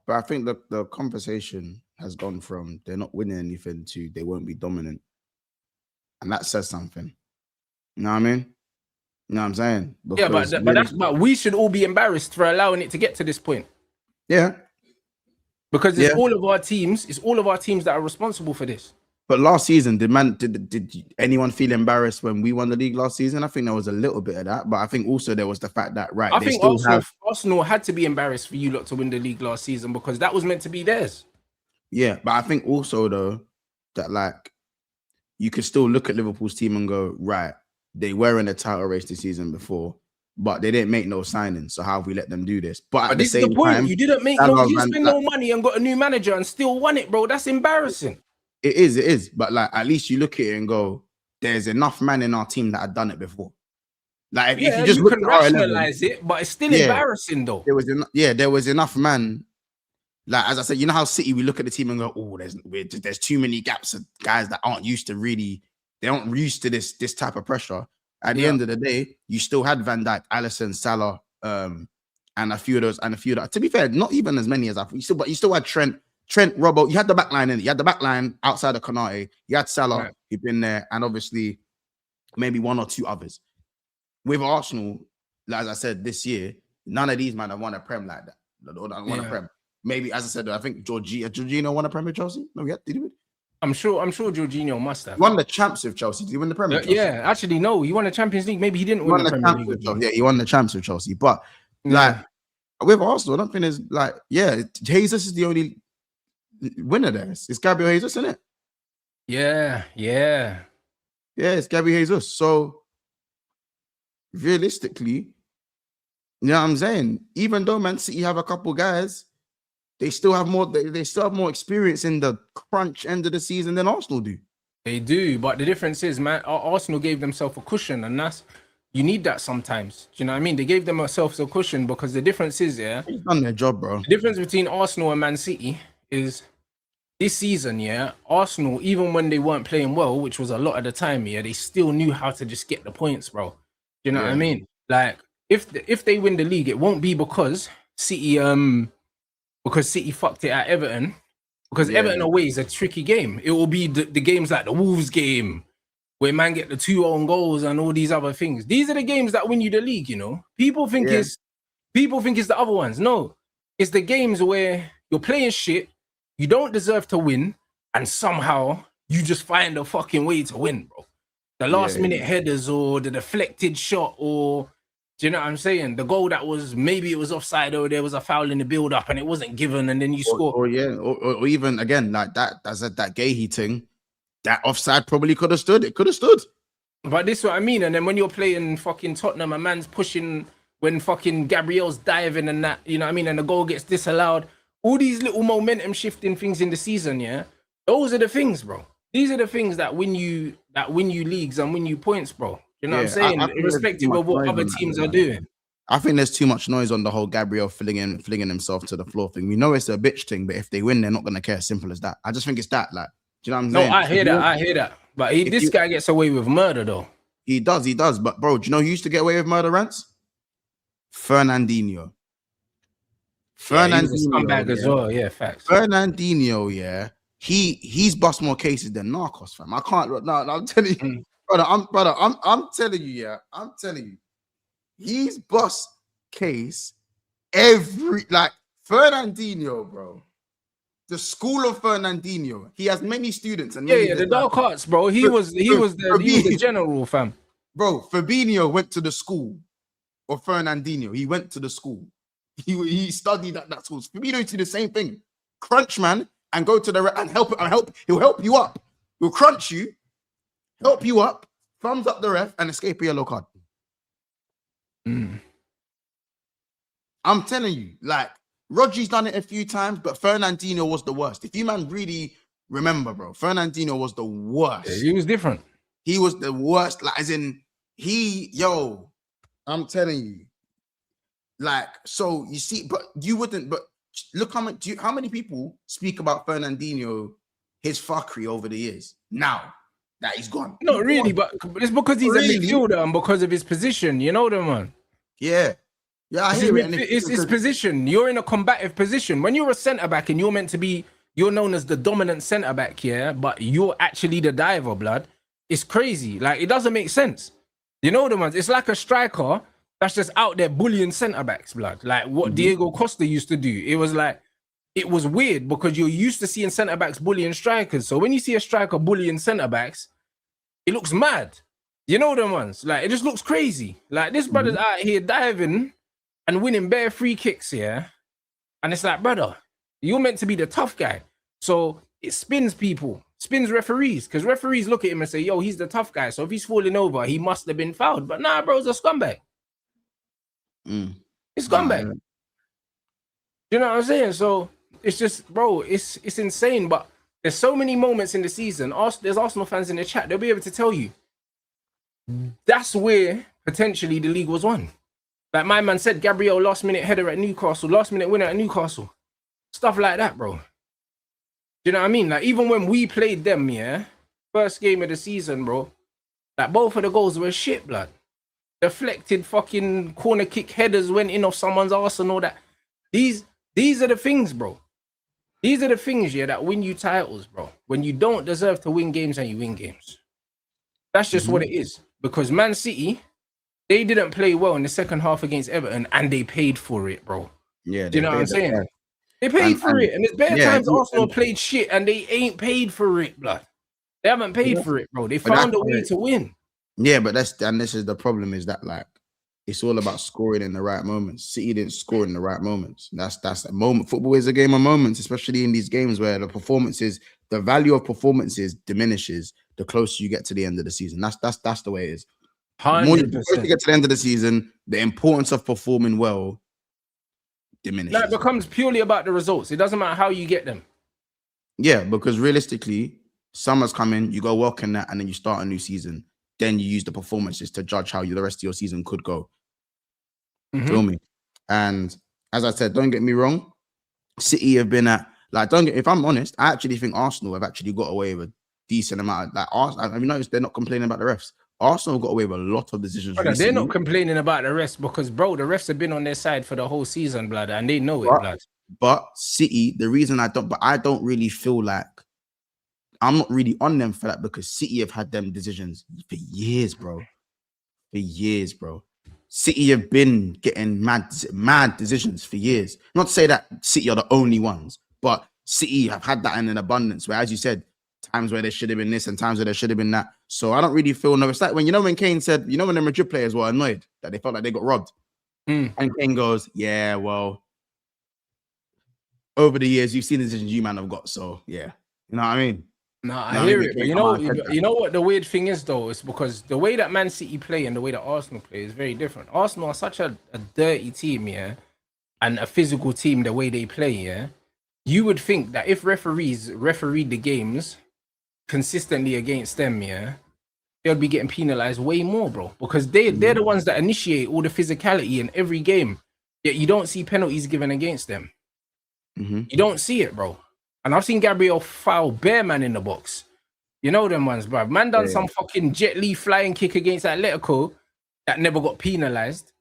Speaker 2: But I think the conversation has gone from they're not winning anything to they won't be dominant. And that says something. You know what I mean? You know what I'm saying? Because
Speaker 1: but we should all be embarrassed for allowing it to get to this point.
Speaker 2: Yeah.
Speaker 1: Because it's all of our teams, that are responsible for this.
Speaker 2: But last season, did anyone feel embarrassed when we won the league last season? I think there was a little bit of that, but I think also there was the fact that
Speaker 1: I think Arsenal had to be embarrassed for you lot to win the league last season because that was meant to be theirs. Yeah,
Speaker 2: but I think also though that like you could still look at Liverpool's team and go, right, they were in the title race this season before, but they didn't make no signings. So how have we let them do this? But at the same time,
Speaker 1: you didn't make you spent no money and got a new manager and still won it, bro. That's embarrassing.
Speaker 2: It is. But like, at least you look at it and go, there's enough man in our team that had done it before. Like, if you just
Speaker 1: can rationalize it, but it's still embarrassing though.
Speaker 2: There was enough man. Like, as I said, you know how City, we look at the team and go, oh, there's too many gaps of guys that aren't used to they aren't used to this type of pressure. At the end of the day, you still had Van Dijk, Alisson, Salah, and a few of those. To be fair, not even as many as I thought. But you still had Trent, Robbo. You had the back line in it. You had the back line outside of Konate. You had Salah, who'd been there, and obviously maybe 1 or 2 others. With Arsenal, as I said, this year, none of these men have won a Prem like that. They don't want a Prem. maybe, as I said, I think Jorginho won a Premier with Chelsea. No, yeah, did he win?
Speaker 1: I'm sure Jorginho must have.
Speaker 2: He won the champs with Chelsea. Did he win the Premier?
Speaker 1: Yeah, actually, no. He won the Champions League. Maybe he didn't win the Premier League with Chelsea.
Speaker 2: Yeah, he won the champs with Chelsea. But like with Arsenal, I don't think there's like, yeah, Jesus is the only winner there. It's Gabriel Jesus, isn't it?
Speaker 1: Yeah.
Speaker 2: It's Gabriel Jesus. So realistically, you know what I'm saying? Even though Man City have a couple guys, they still have more. They still have more experience in the crunch end of the season than Arsenal do.
Speaker 1: They do, but the difference is, man, Arsenal gave themselves a cushion, and you need that sometimes. Do you know what I mean? They gave themselves a cushion because the difference is,
Speaker 2: they've done their job, bro.
Speaker 1: The difference between Arsenal and Man City is this season, Arsenal, even when they weren't playing well, which was a lot of the time, they still knew how to just get the points, bro. Do you know what I mean? Like, if they win the league, it won't be because City fucked it at Everton. Because Everton away is a tricky game. It will be the games like the Wolves game, where man get the 2 own goals and all these other things. These are the games that win you the league, you know. People think it's the other ones. No, it's the games where you're playing shit, you don't deserve to win, and somehow you just find a fucking way to win, bro. The last minute headers or the deflected shot, or do you know what I'm saying? The goal that was, maybe it was offside or there was a foul in the build up and it wasn't given, and then you score.
Speaker 2: Or even again like that Gahey thing, that offside probably could have stood. It could have stood.
Speaker 1: But this is what I mean. And then when you're playing fucking Tottenham, a man's pushing when fucking Gabriel's diving and that, you know what I mean, and the goal gets disallowed. All these little momentum shifting things in the season, those are the things, bro. These are the things that win you leagues and win you points, bro. You know what I'm saying? Irrespective of what other teams are doing.
Speaker 2: I think there's too much noise on the whole Gabriel flinging himself to the floor thing. We know it's a bitch thing, but if they win, they're not gonna care. Simple as that. I just think it's that. Like, do you know what I'm saying?
Speaker 1: No, I hear that. But this guy gets away with murder, though.
Speaker 2: He does. But bro, do you know who used to get away with murder, Rants? Fernandinho.
Speaker 1: He was a scumbag as well. Yeah, facts.
Speaker 2: Fernandinho, he's bust more cases than Narcos, fam. I can't. No, I'm telling you. I'm telling you, I'm telling you, he's bust case Fernandinho, bro. The school of Fernandinho. He has many students and
Speaker 1: the dark arts, bro. He was the general, fam.
Speaker 2: Bro, Fabinho went to the school of Fernandinho. He went to the school. He studied at that school. Fabinho used to do the same thing. Crunch, man, and go to the and help. He'll help you up. He'll crunch you. Help you up, thumbs up the ref, and escape a yellow card. I'm telling you, like, Rodri's done it a few times, but Fernandinho was the worst. If you man really remember, bro, Fernandinho was the worst.
Speaker 1: Yeah, he was different.
Speaker 2: He was the worst, like, as in, I'm telling you. Like, so you see, but look how many people speak about Fernandinho, his fuckery over the years. Now that he's gone.
Speaker 1: Not really, but it's because he's a midfielder and because of his position, you know, man.
Speaker 2: Yeah, I hear it.
Speaker 1: It's his position. You're in a combative position. When you're a centre back and you're known as the dominant centre back, but you're actually the diver, blood. It's crazy. Like, it doesn't make sense. You know the ones. It's like a striker that's just out there bullying centre backs, blood. Like what Diego Costa used to do. It was weird because you're used to seeing centre backs bullying strikers. So when you see a striker bullying centre backs, it looks mad. You know them ones. Like, it just looks crazy. Like, this brother's out here diving and winning bare free kicks, and it's like, brother, you're meant to be the tough guy. So it spins people, spins referees, because referees look at him and say, yo, he's the tough guy. So if he's falling over, he must have been fouled. But nah, bro, it's a scumbag. It's scumbag. You know what I'm saying? So it's just, bro, it's insane. But there's so many moments in the season. There's Arsenal fans in the chat. They'll be able to tell you that's where potentially the league was won. Like my man said, Gabriel last minute header at Newcastle, last minute winner at Newcastle. Stuff like that, bro. You know what I mean? Like, even when we played them, first game of the season, bro, like, both of the goals were shit, blood. Deflected fucking corner kick headers went in off someone's arse and all that. These are the things, bro. These are the things, that win you titles, bro. When you don't deserve to win games and you win games. That's just what it is. Because Man City, they didn't play well in the second half against Everton and they paid for it, bro.
Speaker 2: Yeah.
Speaker 1: Do you know what I'm saying? They paid for it, and there's better
Speaker 2: yeah,
Speaker 1: times Arsenal played shit and they ain't paid for it, blood. They haven't paid for it, bro. They found a way to win.
Speaker 2: Yeah, but this is the problem, is that like it's all about scoring in the right moments. City didn't score in the right moments. That's a moment. Football is a game of moments, especially in these games where the value of performances diminishes the closer you get to the end of the season. That's the way it is. The more you get to the end of the season, the importance of performing well diminishes.
Speaker 1: That becomes purely about the results. It doesn't matter how you get them.
Speaker 2: Yeah, because realistically, summer's coming, you go work on that, and then you start a new season. Then you use the performances to judge how the rest of your season could go. Feel me? And as I said, don't get me wrong, City have been at, like, if I'm honest, I actually think Arsenal have actually got away with a decent amount of, like, Arsenal, have you noticed they're not complaining about the refs? Arsenal got away with a lot of decisions recently.
Speaker 1: They're not complaining about the refs because, bro, the refs have been on their side for the whole season, blood, and they know it, blood.
Speaker 2: But City, the reason I don't really feel like, I'm not really on them for that, because City have had them decisions for years, bro. For years, bro. City have been getting mad decisions for years. Not to say that City are the only ones, but City have had that in an abundance where, as you said, times where there should have been this and times where there should have been that. So I don't really feel no. It's like when Kane said, when the Madrid players were annoyed that they felt like they got robbed. And Kane goes, yeah, well, over the years, you've seen the decisions you man have got. So yeah, you know what I mean?
Speaker 1: No, I hear it. But you know what the weird thing is, though? It's because the way that Man City play and the way that Arsenal play is very different. Arsenal are such a dirty team, yeah, and a physical team, the way they play, yeah. You would think that if referees refereed the games consistently against them, yeah, they'll be getting penalized way more, bro. Because they're the ones that initiate all the physicality in every game. Yet you don't see penalties given against them. You don't see it, bro. And I've seen Gabriel foul bare man in the box. You know them ones, bro. Man done some fucking Jet Li flying kick against Atletico that never got penalized.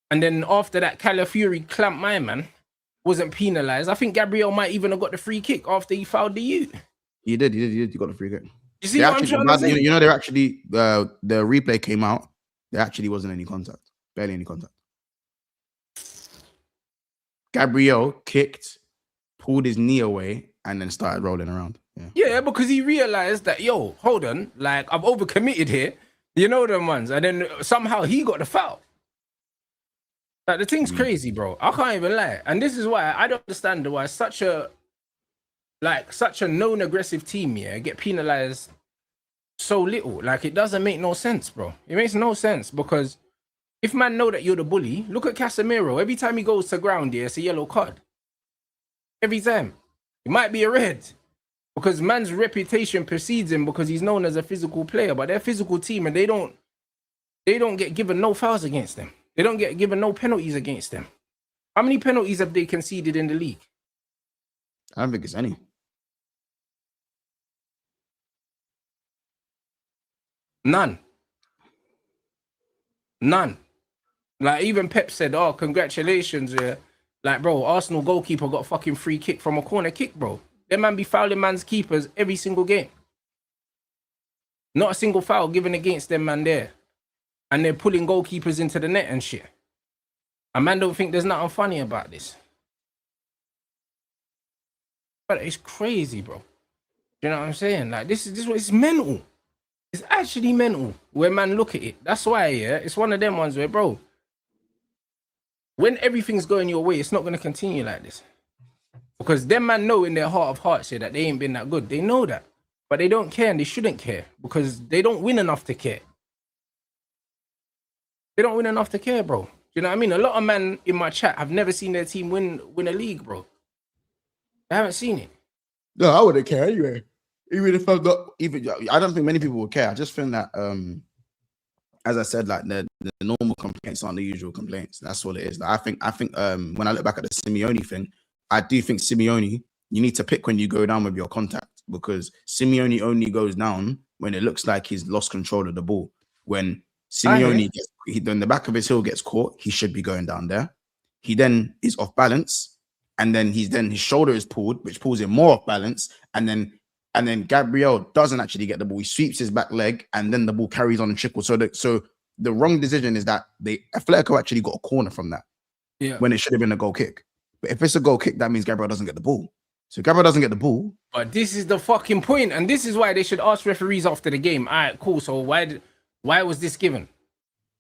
Speaker 1: And then after that, Calafiori clamped my man, wasn't penalized. I think Gabriel might even have got the free kick after he fouled the youth.
Speaker 2: He did. He got the free kick.
Speaker 1: You see what I'm trying to say?
Speaker 2: You know, they're actually, the replay came out. There actually wasn't any contact. Barely any contact. Gabriel kicked, pulled his knee away, and then started rolling around.
Speaker 1: Yeah, because he realized that, yo, hold on, like, I've overcommitted here. You know them ones. And then somehow he got the foul. Like, the thing's crazy, bro. I can't even lie. And this is why I don't understand why such a known aggressive team, yeah, get penalized so little. Like, it doesn't make no sense, bro. It makes no sense, because if man know that you're the bully, look at Casemiro. Every time he goes to ground, yeah, it's a yellow card. Every time. It might be a red, because man's reputation precedes him because he's known as a physical player, but they're a physical team and they don't get given no fouls against them. They don't get given no penalties against them. How many penalties have they conceded in the league?
Speaker 2: I don't think it's any.
Speaker 1: None. Like, even Pep said, oh, congratulations, yeah. Like, bro, Arsenal goalkeeper got a fucking free kick from a corner kick, bro. Them man be fouling man's keepers every single game. Not a single foul given against them man there. And they're pulling goalkeepers into the net and shit. And man don't think there's nothing funny about this. But it's crazy, bro. You know what I'm saying? Like, this is mental. It's actually mental when man look at it. That's why, yeah, it's one of them ones where, bro, when everything's going your way, it's not going to continue like this. Because them man know in their heart of hearts here that they ain't been that good. They know that. But they don't care and they shouldn't care because they don't win enough to care. They don't win enough to care, bro. You know what I mean? A lot of men in my chat have never seen their team win a league, bro. I haven't seen it.
Speaker 2: No, I wouldn't care anyway. Even if I'm not, I don't think many people would care. I just think that, as I said, like the normal complaints aren't the usual complaints. That's what it is. Like, I think when I look back at the Simeone thing, I do think Simeone, you need to pick when you go down with your contact, because Simeone only goes down when it looks like he's lost control of the ball. When Simeone then the back of his heel gets caught, he should be going down there. He then is off balance, and then his shoulder is pulled, which pulls him more off balance, and then Gabriel doesn't actually get the ball. He sweeps his back leg, and then the ball carries on and trickles. So the wrong decision is that Atletico actually got a corner from that, when it should have been a goal kick. But if it's a goal kick, that means Gabriel doesn't get the ball. So Gabriel doesn't get the ball.
Speaker 1: But this is the fucking point, and this is why they should ask referees after the game. All right, cool. So why was this given?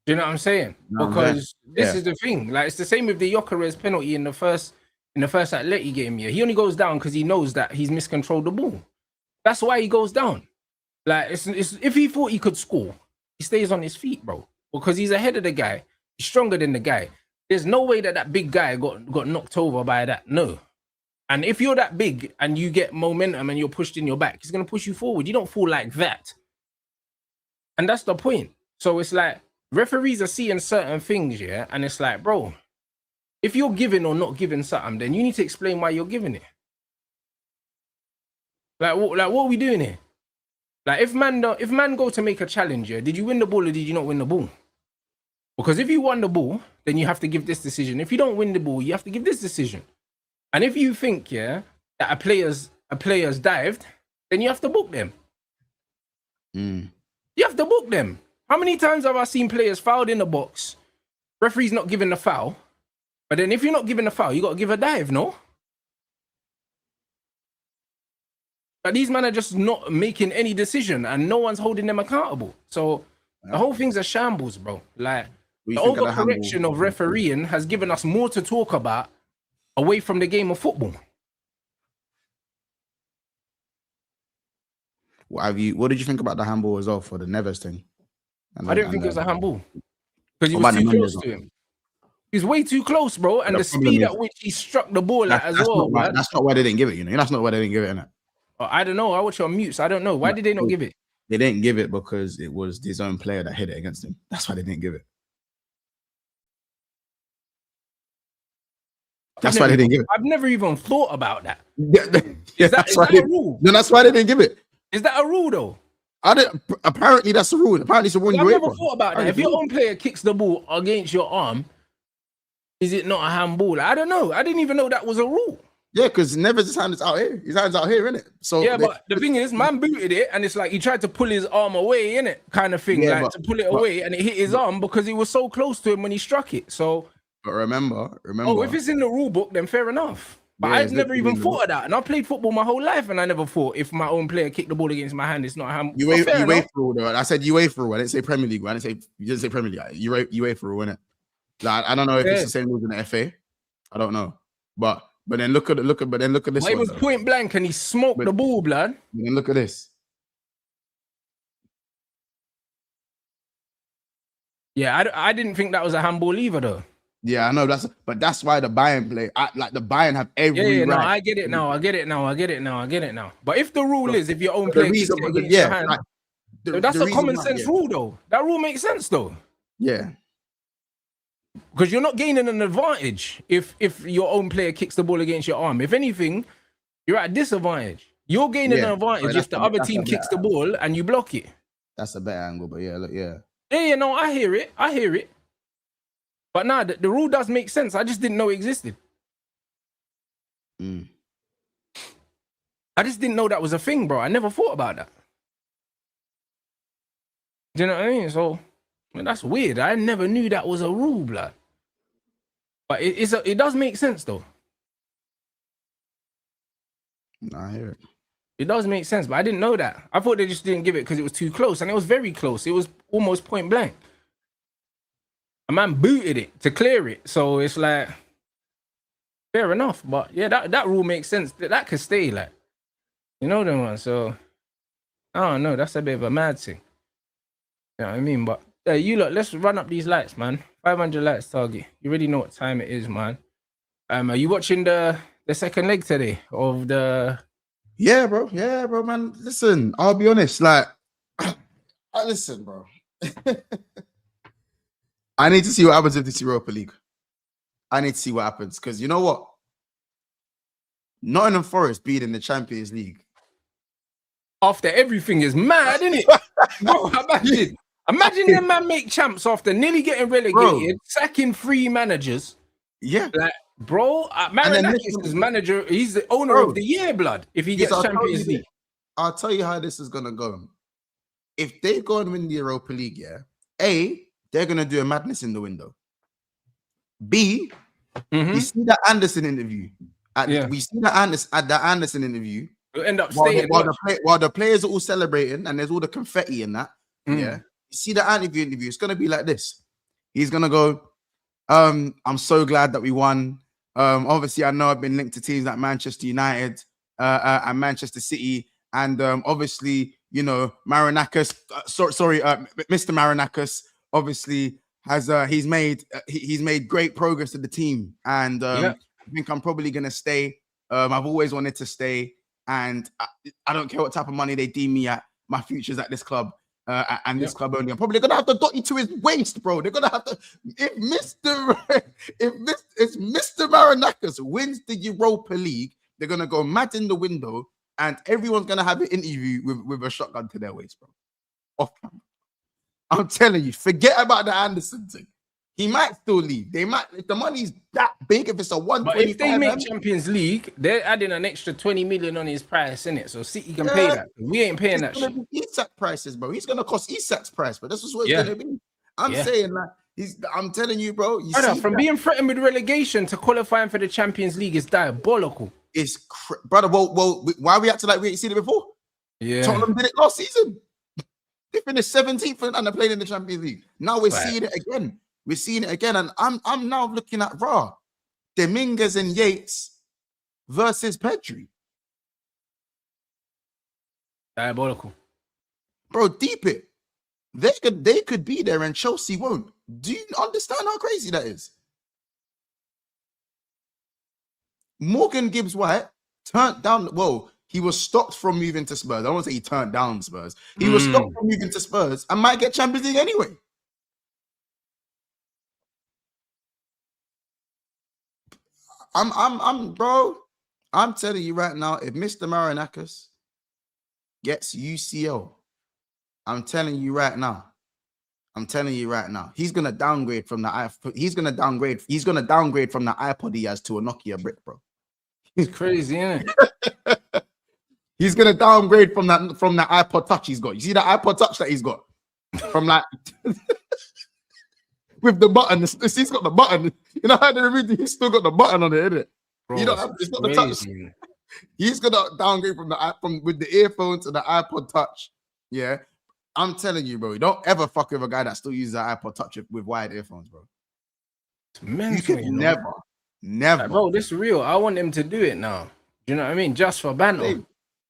Speaker 1: Do you know what I'm saying?
Speaker 2: No,
Speaker 1: because this is the thing. Like it's the same with the Gyökeres penalty in the first Atleti game. Yeah, he only goes down because he knows that he's miscontrolled the ball. That's why he goes down. Like it's if he thought he could score, he stays on his feet, bro. Because he's ahead of the guy. He's stronger than the guy. There's no way that big guy got knocked over by that. No. And if you're that big and you get momentum and you're pushed in your back, he's gonna push you forward. You don't fall like that. And that's the point. So it's like referees are seeing certain things, yeah, and it's like, bro, if you're giving or not giving something, then you need to explain why you're giving it. Like what are we doing here? Like if man go to make a challenge, yeah, did you win the ball or did you not win the ball? Because if you won the ball, then you have to give this decision. If you don't win the ball, you have to give this decision. And if you think, yeah, that a player's dived, then you have to book them. You have to book them. How many times have I seen players fouled in the box, referee's not giving the foul, but then if you're not giving the foul, you got to give a dive, no? But these men are just not making any decision and no one's holding them accountable. So the whole thing's a shambles, bro. Like the overcorrection of refereeing has given us more to talk about away from the game of football.
Speaker 2: What did you think about the handball as well for the Neves thing?
Speaker 1: I didn't think it was a handball because he was too close to him. He's way too close, bro. And the speed at which he struck the ball as well.
Speaker 2: That's not why they didn't give it, you know. That's not why they didn't give it, innit?
Speaker 1: I don't know. I watch on mute, so I don't know. Why did they not give it?
Speaker 2: They didn't give it because it was his own player that hit it against him. That's why they didn't give it. That's why they didn't give it.
Speaker 1: I've never even thought about that.
Speaker 2: Is that a rule? No, that's why they didn't give it.
Speaker 1: Is that a rule though?
Speaker 2: Apparently that's a rule. Apparently it's a rule.
Speaker 1: I've never thought about that. If your own player kicks the ball against your arm, is it not a handball? I don't know. I didn't even know that was a rule. Yeah,
Speaker 2: because Neves' hand is out here. His hand's out here, innit? So
Speaker 1: yeah, but the thing is, man booted it, and it's like he tried to pull his arm away, innit? Kind of thing, yeah, like to pull it away, and it hit his arm because he was so close to him when he struck it. So,
Speaker 2: but remember.
Speaker 1: Oh, if it's in the rule book, then fair enough. But yeah, I've never even thought of that, and I played football my whole life, and I never thought if my own player kicked the ball against my hand, it's not a handball.
Speaker 2: UEFA rule, though. I said UEFA rule. I didn't say Premier League. You didn't say Premier League. UEFA rule, innit? Like I don't know if it's the same rules in the FA. I don't know, but then look at this.
Speaker 1: Well, it was point blank, and he smoked the ball, blood.
Speaker 2: Then look at this.
Speaker 1: Yeah, I didn't think that was a handball either, though.
Speaker 2: Yeah, I know that's why the Bayern play. Like the Bayern have every right.
Speaker 1: No, I get it now. But if the rule is if your own player kicks it against your hand, that's a common sense rule, though. That rule makes sense, though.
Speaker 2: Yeah.
Speaker 1: Because you're not gaining an advantage if your own player kicks the ball against your arm. If anything, you're at a disadvantage. You're gaining an advantage if the other team kicks the ball and you block it.
Speaker 2: That's a better angle, but yeah, look, yeah.
Speaker 1: Yeah, no, I hear it. But nah, the rule does make sense. I just didn't know it existed. I just didn't know that was a thing, bro. I never thought about that. Do you know what I mean? So, man, that's weird. I never knew that was a rule, blood. But it does make sense, though.
Speaker 2: I hear it.
Speaker 1: It does make sense, but I didn't know that. I thought they just didn't give it because it was too close, and it was very close. It was almost point blank. A man booted it to clear it, so it's like fair enough. But yeah, that rule makes sense. That could stay, like, you know the one. So I don't know. That's a bit of a mad thing. You know what I mean? But you look. Let's run up these lights, man. 500 lights target. You already know what time it is, man. Are you watching the second leg today of the?
Speaker 2: Yeah, bro, man. Listen, I'll be honest. Like, listen, bro. I need to see what happens with this Europa League. I need to see what happens because you know what? Nottingham Forest being in the Champions League
Speaker 1: after everything is mad, isn't it? Bro, imagine them man make champs after nearly getting relegated, sacking 3 managers.
Speaker 2: Yeah,
Speaker 1: like, bro, Marinakis is manager. He's the owner of the year, blood. If he gets Champions League,
Speaker 2: I'll tell you how this is gonna go. If they go and win the Europa League, they're gonna do a madness in the window. B, You see that Anderson interview.
Speaker 1: Yeah.
Speaker 2: We see that at the Anderson interview.
Speaker 1: You'll end up staying.
Speaker 2: While the players are all celebrating and there's all the confetti in that. Yeah. You see the interview. It's gonna be like this. He's gonna go, I'm so glad that we won. Obviously, I know I've been linked to teams like Manchester United and Manchester City, and obviously, you know, Marinakis. Mr. Marinakis obviously has he's made great progress to the team, and I think I'm probably gonna stay. I've always wanted to stay, and I don't care what type of money they deem me at. My future's at this club. And this club only. I'm probably gonna have to dot you to his waist, bro. They're gonna have to. If Mr. Marinakis wins the Europa League, they're gonna go mad in the window, and everyone's gonna have an interview with a shotgun to their waist, bro. Off camera. I'm telling you, forget about the Anderson thing. He might still leave. They might, if the money's that big, if it's a 125.
Speaker 1: But if they make Champions League, they're adding an extra 20 million on his price, innit? So City can pay that. We ain't paying that shit.
Speaker 2: Isak prices, bro. He's gonna cost Isak's price, but this is what it's gonna be. I'm saying, like, I'm telling you, bro.
Speaker 1: From being threatened with relegation to qualifying for the Champions League is diabolical.
Speaker 2: It's brother. Well, why we acting like we ain't seen it before?
Speaker 1: Yeah,
Speaker 2: Tottenham did it last season. They finished 17th and they played in the Champions League. Now we're seeing it again. We're seeing it again, and I'm now looking at Dominguez and Yates versus Pedri.
Speaker 1: Diabolical,
Speaker 2: bro. Deep it. They could be there, and Chelsea won't. Do you understand how crazy that is? Morgan Gibbs White turned down. Well, he was stopped from moving to Spurs. I don't want to say he turned down Spurs. He was stopped from moving to Spurs and might get Champions League anyway. Bro, I'm telling you right now, if Mr. Marinakis gets UCL, I'm telling you right now, he's gonna downgrade from the iPod. He's gonna downgrade from the iPod he has to a Nokia brick, bro.
Speaker 1: He's crazy, isn't
Speaker 2: it? He's gonna downgrade from the iPod Touch he's got. You see the iPod Touch that he's got from like with the button. He's got the button. You know how they read? He's still got the button on it, isn't it? Bro, you don't have. It's not the touch. He's gonna downgrade from with the earphone to the iPod Touch. Yeah, I'm telling you, bro. Don't ever fuck with a guy that still uses the iPod Touch with wired earphones, bro.
Speaker 1: It's mental,
Speaker 2: you could never.
Speaker 1: Like, bro, this is real. I want them to do it now. Do you know what I mean? Just for banter.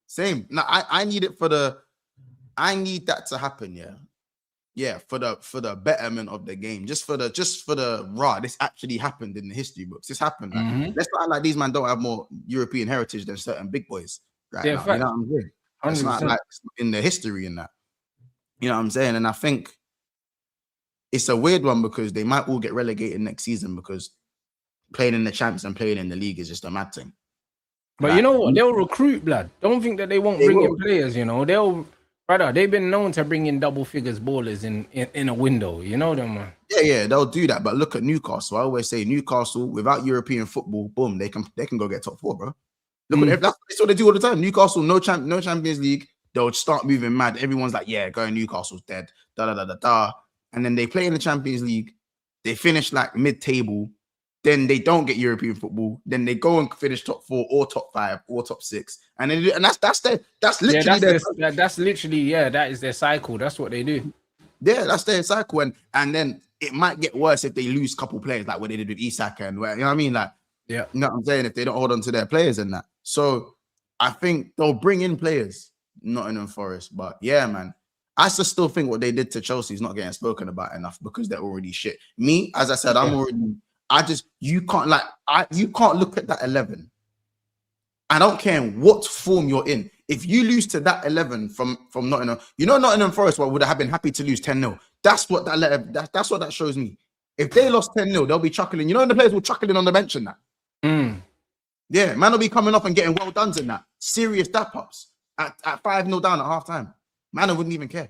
Speaker 2: Same. Now I need it for the. I need that to happen. Yeah, for the betterment of the game, just for the raw. This actually happened in the history books. This happened. Like, let's not like these men don't have more European heritage than certain big boys right now. You know what I'm saying? It's not like in the history in that. You know what I'm saying? And I think it's a weird one because they might all get relegated next season because playing in the champs and playing in the league is just a mad thing.
Speaker 1: But like, you know what? They'll recruit, blood. Don't think that they won't bring in players. You know, they've been known to bring in double figures ballers in a window. You know them, man.
Speaker 2: Yeah, they'll do that. But look at Newcastle. I always say Newcastle without European football, boom, they can go get top 4, bro. Look, that's what they do all the time. Newcastle, no Champions League. They'll start moving mad. Everyone's like, yeah, going Newcastle's dead. And then they play in the Champions League. They finish like mid-table. Then they don't get European football. Then they go and finish top 4 or top 5 or top 6. And that's literally that is their cycle. That's what they do. Yeah, that's their cycle. And then it might get worse if they lose a couple players like what they did with Isak and where, you know what I mean? Like,
Speaker 1: yeah,
Speaker 2: you know what I'm saying? If they don't hold on to their players and that. So I think they'll bring in players, Nottingham Forest. But yeah, man, I still think what they did to Chelsea is not getting spoken about enough because they're already shit. Me, as I said, you can't look at that 11. I don't care what form you're in. If you lose to that 11 from Nottingham, Nottingham Forest would have been happy to lose 10-0. That's what that's what that shows me. If they lost 10-0, they'll be chuckling. The players will chuckling on the bench and that. Yeah, man will be coming off and getting well done in that. Serious dap-ups at 5-0 down at half-time. Man wouldn't even care.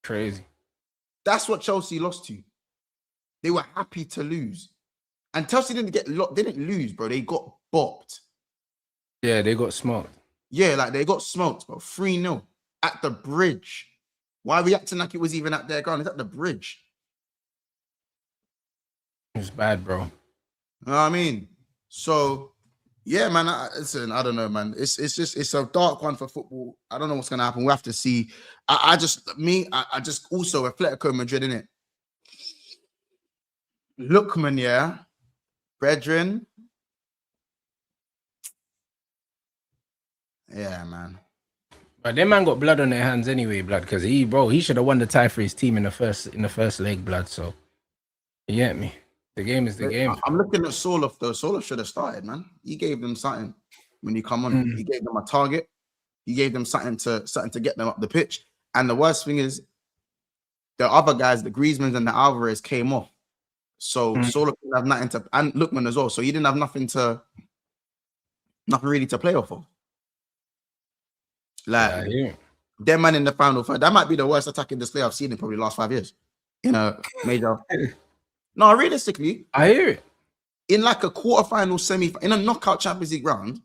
Speaker 1: Crazy.
Speaker 2: That's what Chelsea lost to. They were happy to lose. And Chelsea didn't lose, bro. They got bopped.
Speaker 1: Yeah, they got smoked.
Speaker 2: Yeah, like they got smoked, bro. 3-0 at the Bridge. Why are we acting like it was even at their ground? It's at the Bridge.
Speaker 1: It's bad, bro.
Speaker 2: You know what I mean? So, yeah, man. Listen, I don't know, man. It's a dark one for football. I don't know what's gonna happen. We have to see. I just also Atletico Madrid in it. Lookman, yeah, brethren. Yeah, man.
Speaker 1: But them man got blood on their hands anyway, blood, because he should have won the tie for his team in the first leg, blood. So you get me? The game is the game.
Speaker 2: I'm looking at Soloff though. Soloff should have started, man. He gave them something when he come on. He gave them a target. He gave them something to get them up the pitch. And the worst thing is, the other guys, the Griezmann and the Alvarez, came off. So Soloff didn't have nothing to, and Lookman as well. So he didn't have nothing really to play off of. Like, them man in the final third, that might be the worst attacking display I've seen in probably the last 5 years. You know, major. No, realistically,
Speaker 1: I hear it.
Speaker 2: In like a quarterfinal, in a knockout Champions League round,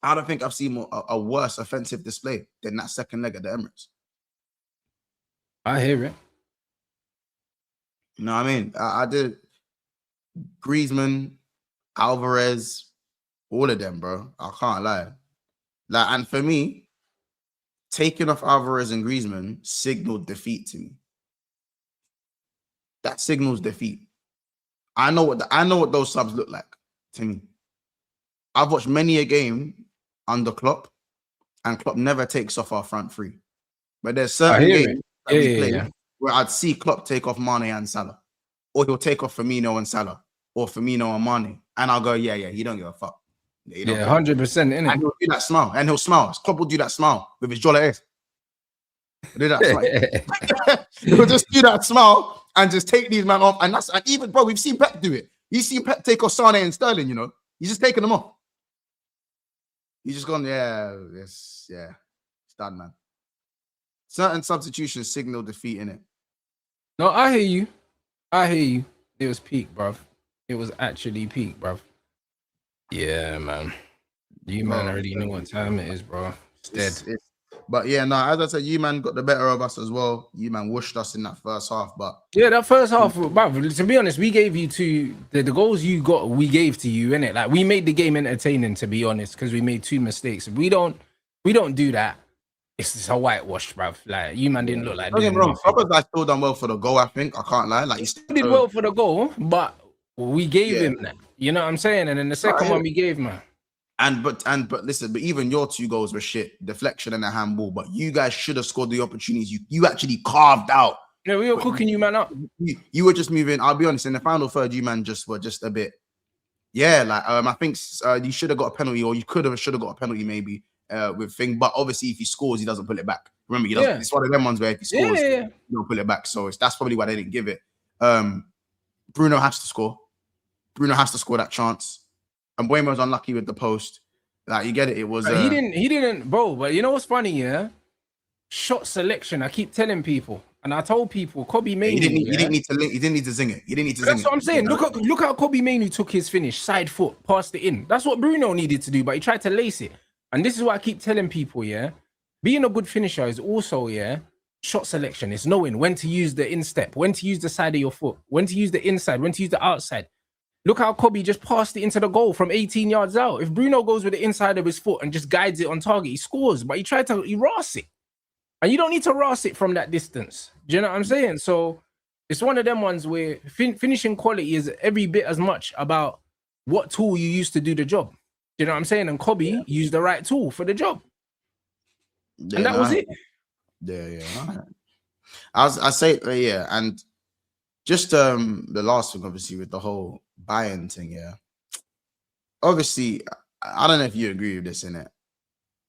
Speaker 2: I don't think I've seen a worse offensive display than that second leg at the Emirates.
Speaker 1: I hear it.
Speaker 2: You know what I mean? I did Griezmann, Alvarez, all of them, bro. I can't lie. Like, and for me, taking off Alvarez and Griezmann signaled defeat to me. That signals defeat. I know what those subs look like to me. I've watched many a game under Klopp, and Klopp never takes off our front three. But there's certain games that we play where I'd see Klopp take off Mane and Salah, or he'll take off Firmino and Salah, or Firmino and Mane, and I'll go, yeah, he don't give a fuck.
Speaker 1: Yeah, 100%, innit?
Speaker 2: And he'll do that smile, and he'll smile. Klopp will do that smile with his jolly ass. Do that smile. He'll just do that smile and just take these man off. And even, bro, we've seen Pep do it. You've seen Pep take off Sane and Sterling, you know. He's just taking them off. He's just gone, it's done, man. Certain substitutions signal defeat, innit?
Speaker 1: No, I hear you. It was peak, bruv. It was actually peak, bruv. Yeah, man. You man already know what time it is, bro. It's dead.
Speaker 2: But yeah, no, as I said, you man got the better of us as well. You man whooshed us in that first half, but
Speaker 1: yeah, that first half, bruv, to be honest, we gave you the goals you got, we gave to you, innit? Like, we made the game entertaining, to be honest, because we made 2 mistakes. We don't do that. It's just a whitewash, bruv. Like, you man didn't look like
Speaker 2: doing wrong. Roberts I still done well for the goal, I think. I can't lie. Like,
Speaker 1: he did well for the goal, but we gave him that. You know what I'm saying? And then the second one we gave, man. But
Speaker 2: listen, but even your 2 goals were shit, deflection and a handball. But you guys should have scored the opportunities you actually carved out.
Speaker 1: Yeah, we were cooking you man up.
Speaker 2: You were just moving. I'll be honest, in the final third, you man were just a bit. Yeah, like I think you should have got a penalty, or you should have got a penalty maybe with thing. But obviously, if he scores, he doesn't pull it back. Remember, he doesn't. It's one of them ones where if he scores, he don't pull it back. So that's probably why they didn't give it. Bruno has to score. Bruno has to score that chance. And Buemo's unlucky with the post. Like, you get it. It was
Speaker 1: he didn't, bro. But you know what's funny, yeah? Shot selection. I keep telling people, and I told people, Kobe Mainoo.
Speaker 2: He didn't need to zing it.
Speaker 1: That's what I'm saying. Look how Kobe Mainoo took his finish, side foot, passed it in. That's what Bruno needed to do, but he tried to lace it. And this is what I keep telling people, yeah? Being a good finisher is also, shot selection. It's knowing when to use the instep, when to use the side of your foot, when to use the inside, when to use the outside. Look how Kobe just passed it into the goal from 18 yards out. If Bruno goes with the inside of his foot and just guides it on target, he scores. But he ras it. And you don't need to ras it from that distance. Do you know what I'm saying? So it's one of them ones where finishing quality is every bit as much about what tool you use to do the job. Do you know what I'm saying? And Kobe used the right tool for the job. Yeah, and that was it.
Speaker 2: Yeah. I say, and just the last thing, obviously, with the whole Bayern thing, obviously, I don't know if you agree with this, innit?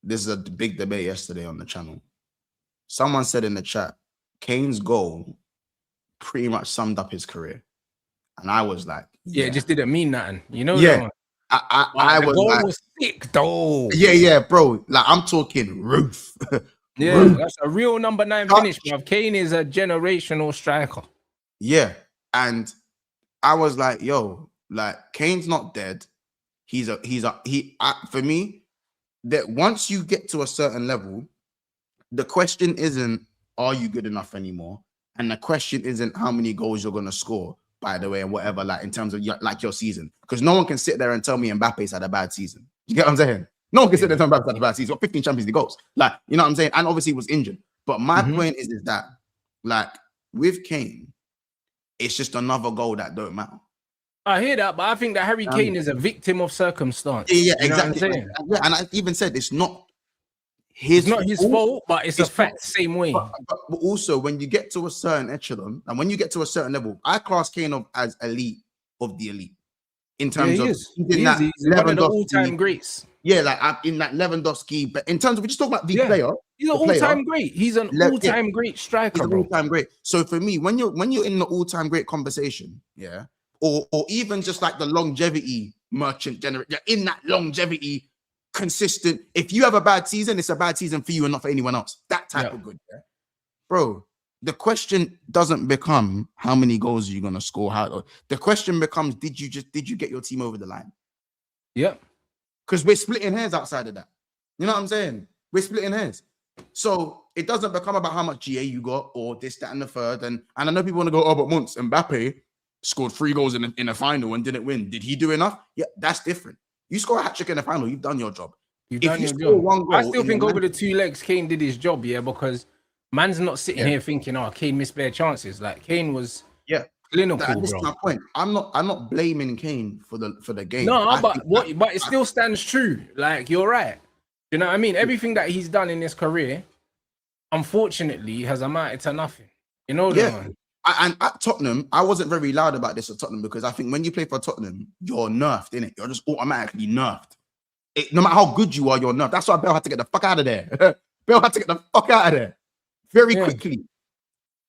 Speaker 2: This is a big debate yesterday on the channel. Someone said in the chat, Kane's goal pretty much summed up his career. And I was like,
Speaker 1: it just didn't mean nothing. You know?
Speaker 2: Yeah. I was
Speaker 1: goal
Speaker 2: like,
Speaker 1: was sick, though.
Speaker 2: Yeah, bro. Like, I'm talking roof.
Speaker 1: Yeah, that's a real number 9 finish, bro. Kane is a generational striker.
Speaker 2: Yeah. And I was like, yo, like, Kane's not dead. For me, that once you get to a certain level, the question isn't, are you good enough anymore? And the question isn't how many goals you're going to score, by the way, and whatever, like in terms of your season. Because no one can sit there and tell me Mbappe's had a bad season. You get what I'm saying? No one can sit there and tell me Mbappe's had a bad season. He's got 15 Champions League goals. Like, you know what I'm saying? And obviously he was injured. But my point is that, like, with Kane, it's just another goal that don't matter.
Speaker 1: I hear that, but I think that Harry Kane is a victim of circumstance.
Speaker 2: Yeah,
Speaker 1: you know
Speaker 2: exactly. And I even said it's not his
Speaker 1: fault, but it's a fact the same way.
Speaker 2: But also, when you get to a certain echelon and when you get to a certain level, I class Kane as elite of the elite in terms of
Speaker 1: he's one of the all-time greats.
Speaker 2: Yeah, like in that Lewandowski, but in terms of we just talk about the player,
Speaker 1: he's an all-time great. He's an all-time great striker.
Speaker 2: He's an all-time great. So for me, when you're in the all-time great conversation, yeah, or even just like the longevity merchant generator, in that longevity consistent. If you have a bad season, it's a bad season for you and not for anyone else. That type of good, yeah, bro. The question doesn't become how many goals are you gonna score. The question becomes, did you get your team over the line?
Speaker 1: Yeah.
Speaker 2: Because we're splitting hairs outside of that. You know what I'm saying? We're splitting hairs. So it doesn't become about how much GA you got or this, that, and the third. And I know people want to go, oh, but once Mbappe scored 3 goals in a final and didn't win. Did he do enough? Yeah, that's different. You score a hat-trick in the final, you've done your job.
Speaker 1: You've done your job. One goal, I still think over the 2 legs, Kane did his job, yeah, because man's not sitting here thinking, oh, Kane missed bare chances. Like, Kane was clinical,
Speaker 2: this
Speaker 1: bro.
Speaker 2: Is my point. I'm not blaming Kane for the game.
Speaker 1: No, but it still stands true. Like, you're right. You know what I mean? Everything that he's done in his career, unfortunately, has amounted to nothing. You know that, man?
Speaker 2: And at Tottenham, I wasn't very loud about this at Tottenham because I think when you play for Tottenham, you're nerfed, innit? You're just automatically nerfed. No matter how good you are, you're nerfed. That's why Bell had to get the fuck out of there. Bell had to get the fuck out of there very quickly.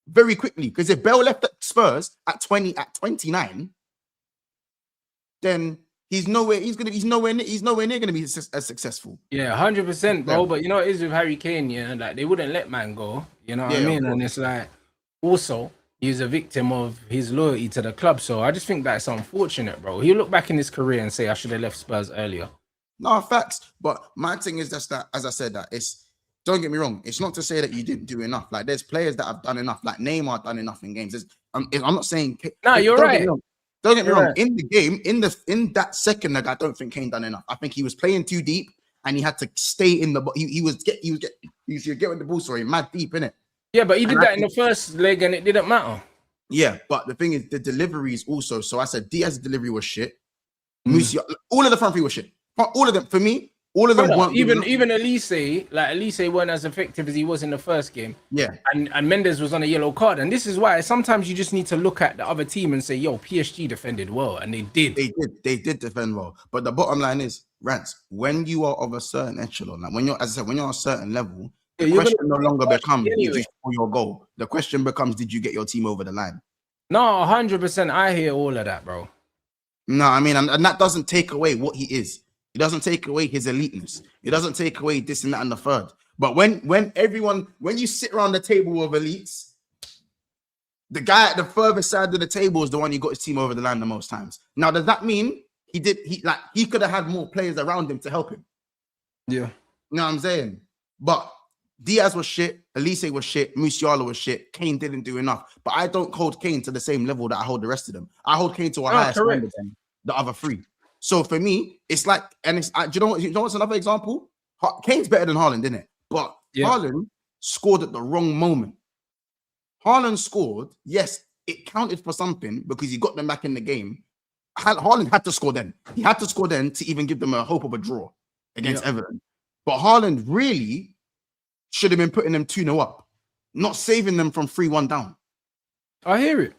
Speaker 2: Very quickly. Because if Bell left at Spurs at 29, then he's nowhere near gonna be as successful.
Speaker 1: Yeah, 100%, bro. Yeah. But you know what it is with Harry Kane, yeah, like they wouldn't let man go. You know what I mean? And it's like also he's a victim of his loyalty to the club. So I just think that's unfortunate, bro. He'll look back in his career and say, I should have left Spurs earlier.
Speaker 2: No, facts. But my thing is just that, as I said, that don't get me wrong. It's not to say that you didn't do enough. Like there's players that have done enough. Like Neymar done enough in games. I'm not saying.
Speaker 1: No, you're right.
Speaker 2: Don't get me wrong. In the game, in that second leg, I don't think Kane done enough. I think he was playing too deep, and he had to stay in the. He was get with the ball. Sorry, mad deep in it.
Speaker 1: Yeah, but he did that in the first leg, and it didn't matter.
Speaker 2: Yeah, but the thing is, the delivery is also. So I said Diaz's delivery was shit. Musiala, all of the front three was shit. All of them for me. All of them weren't
Speaker 1: even Elise weren't as effective as he was in the first game.
Speaker 2: Yeah.
Speaker 1: And Mendes was on a yellow card. And this is why sometimes you just need to look at the other team and say, yo, PSG defended well. And they did.
Speaker 2: They did defend well. But the bottom line is, Rants, when you are of a certain echelon, like when you're on a certain level, the question no longer becomes did you score your goal? The question becomes, did you get your team over the line?
Speaker 1: No, 100%. I hear all of that, bro.
Speaker 2: No, I mean, and that doesn't take away what he is. It doesn't take away his eliteness. It doesn't take away this and that and the third. But when you sit around the table of elites, the guy at the furthest side of the table is the one who got his team over the line the most times. Now, does that mean he could have had more players around him to help him?
Speaker 1: Yeah.
Speaker 2: You know what I'm saying? But Diaz was shit. Elise was shit. Musiala was shit. Kane didn't do enough. But I don't hold Kane to the same level that I hold the rest of them. I hold Kane to a higher standard than the other three. So for me, it's like, and it's, do you know what's another example? Kane's better than Haaland, isn't it? But Haaland scored at the wrong moment. Haaland scored, yes, it counted for something because he got them back in the game. Haaland had to score then. He had to score then to even give them a hope of a draw against Everton. But Haaland really should have been putting them 2-0 up, not saving them from 3-1 down.
Speaker 1: I hear it.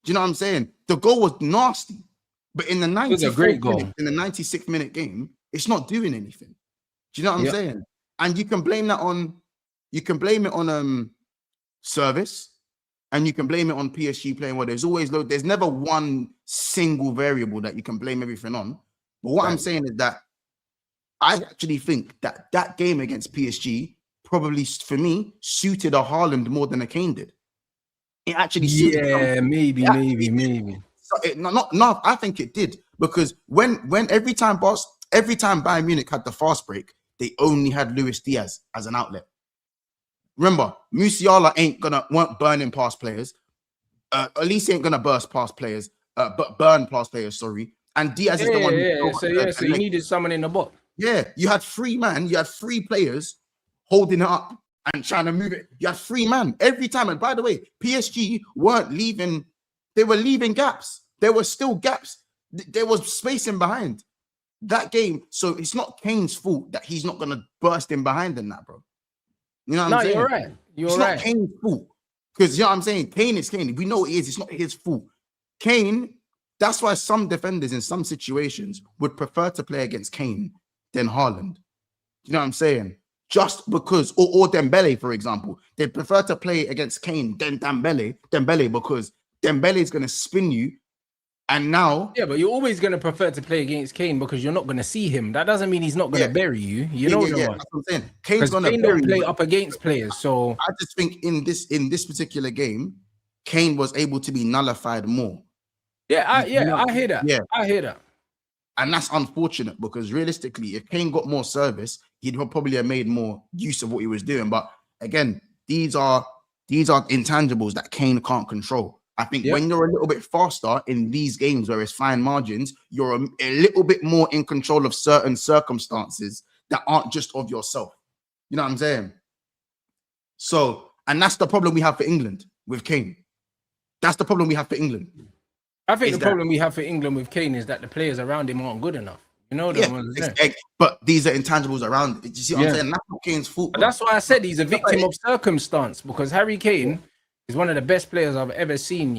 Speaker 2: Do you know what I'm saying? The goal was nasty. But in the 96th minute game, it's not doing anything. Do you know what I'm saying? And you can blame that on service, and you can blame it on PSG playing well. There's never one single variable that you can blame everything on. But what I'm saying is that I actually think that game against PSG probably, for me, suited a Haaland more than a Kane did. It actually suited him.
Speaker 1: Maybe.
Speaker 2: No, I think it did, because when every time Bayern Munich had the fast break, they only had Luis Diaz as an outlet. Remember, Musiala weren't burning past players. Elise ain't gonna burst past players, but burn past players. Sorry, and Diaz is the one.
Speaker 1: So you needed someone in the box.
Speaker 2: Yeah, you had three players holding it up and trying to move it. You had three man every time. And by the way, PSG weren't leaving; they were leaving gaps. There were still gaps. There was spacing behind that game. So it's not Kane's fault that he's not gonna burst in behind in that, bro. You know what I'm saying?
Speaker 1: You're right.
Speaker 2: It's not Kane's fault. Because you know what I'm saying? Kane is Kane. We know it is. It's not his fault. Kane, that's why some defenders in some situations would prefer to play against Kane than Haaland. You know what I'm saying? Just because, or Dembele, for example, they prefer to play against Kane than Dembele because Dembele is going to spin you. And now,
Speaker 1: yeah, but you're always going to prefer to play against Kane because you're not going to see him. That doesn't mean he's not going to bury you. You know
Speaker 2: that's what I'm saying. Kane's going to
Speaker 1: don't play up against players. So
Speaker 2: I just think in this particular game, Kane was able to be nullified more.
Speaker 1: I hear that.
Speaker 2: Yeah,
Speaker 1: I hear that.
Speaker 2: And that's unfortunate because realistically, if Kane got more service, he'd probably have made more use of what he was doing. But again, these are intangibles that Kane can't control. I think when you're a little bit faster in these games where it's fine margins, you're a little bit more in control of certain circumstances that aren't just of yourself. You know what I'm saying? So, and that's the problem we have for England with Kane. That's the problem we have for England.
Speaker 1: I think the problem we have for England with Kane is that the players around him aren't good enough. You know
Speaker 2: but these are intangibles around it. You see what I'm saying? That's not Kane's fault.
Speaker 1: That's why I said he's a victim of circumstance because Harry Kane is one of the best players I've ever seen,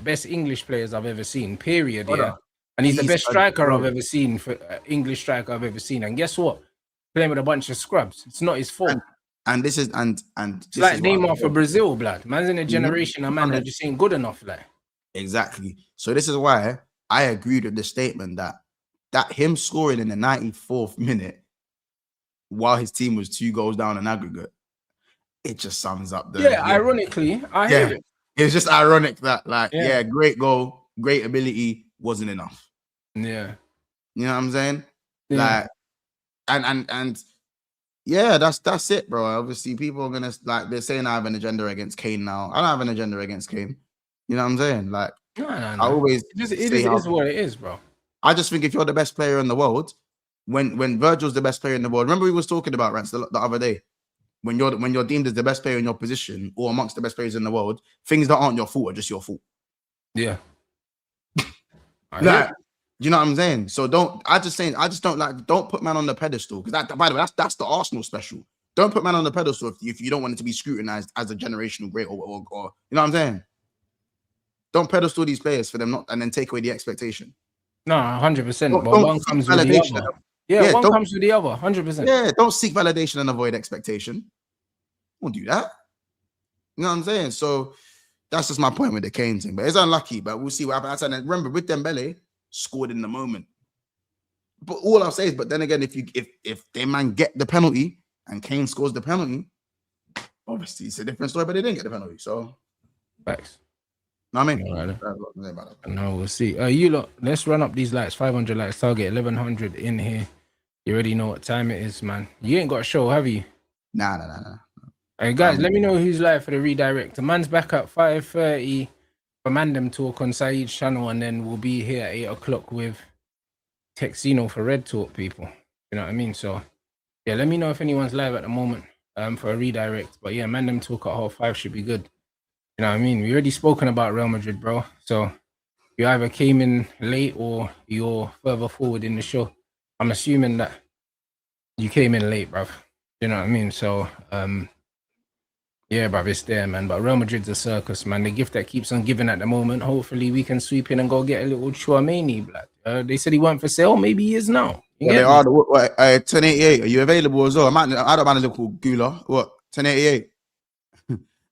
Speaker 1: best English players I've ever seen, period, And he's the best striker I've ever seen, for English striker I've ever seen. And guess what? Playing with a bunch of scrubs. It's not his fault.
Speaker 2: And this is and
Speaker 1: it's like Neymar for Brazil, blood. Man's in a generation of man that just ain't good enough, like.
Speaker 2: Exactly. So this is why I agreed with the statement that him scoring in the 94th minute while his team was 2 goals down in aggregate, it just sums up the
Speaker 1: ironically, I hear it.
Speaker 2: It's just ironic that great goal, great ability wasn't enough.
Speaker 1: Yeah.
Speaker 2: You know what I'm saying? Yeah. Like and that's it, bro. Obviously, people are gonna they're saying I have an agenda against Kane now. I don't have an agenda against Kane. You know what I'm saying? Like
Speaker 1: no.
Speaker 2: I always
Speaker 1: it is what it is, bro.
Speaker 2: I just think if you're the best player in the world, when Virgil's the best player in the world, remember we was talking about Rants the other day. When you're deemed as the best player in your position or amongst the best players in the world, things that aren't your fault are just your fault.
Speaker 1: Yeah.
Speaker 2: Like, you know what I'm saying? So don't put man on the pedestal because by the way, that's the Arsenal special. Don't put man on the pedestal if you don't want it to be scrutinized as a generational great or you know what I'm saying? Don't pedestal these players for them not and then take away the expectation.
Speaker 1: No, 100%. But one comes with the other. Yeah, one comes with the other, 100%.
Speaker 2: Yeah, don't seek validation and avoid expectation. Don't do that. You know what I'm saying? So that's just my point with the Kane thing. But it's unlucky, but we'll see what happens. And remember, with Dembele, scored in the moment. But all I'll say is, but then again, if they man get the penalty and Kane scores the penalty, obviously it's a different story, but they didn't get the penalty. So
Speaker 1: facts.
Speaker 2: Know what I mean?
Speaker 1: Right. No, we'll see. You lot, let's run up these likes. 500 likes, target 1100 in here. You already know what time it is, man. You ain't got a show, have you?
Speaker 2: Nah.
Speaker 1: Hey guys, let me know who's live for the redirect. The man's back at 5:30 for Mandem Talk on Saeed's channel, and then we'll be here at 8 o'clock with Texino for Red Talk, people. You know what I mean? So yeah, let me know if anyone's live at the moment for a redirect. But yeah, Mandem Talk at 5:30 should be good. You know what I mean? We already spoken about Real Madrid, bro. So you either came in late or you're further forward in the show. I'm assuming that you came in late, bruv. You know what I mean? So, yeah, bruv, it's there, man. But Real Madrid's a circus, man. The gift that keeps on giving at the moment. Hopefully we can sweep in and go get a little Chouameni, blood. They said he weren't for sale. Maybe he is now.
Speaker 2: They are. 1088. Are you available as well? I don't mind a little Gula. What? 1088.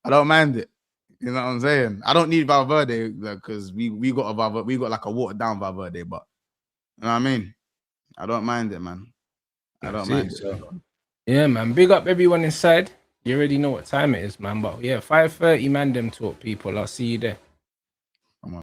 Speaker 2: I don't mind it. You know what I'm saying? I don't need Valverde because we got like a watered down Valverde, but you know what I mean? I don't mind it, man. I don't mind it. So.
Speaker 1: Yeah, man. Big up everyone inside. You already know what time it is, man. But yeah, 5:30 Mandem Talk, people. I'll see you there.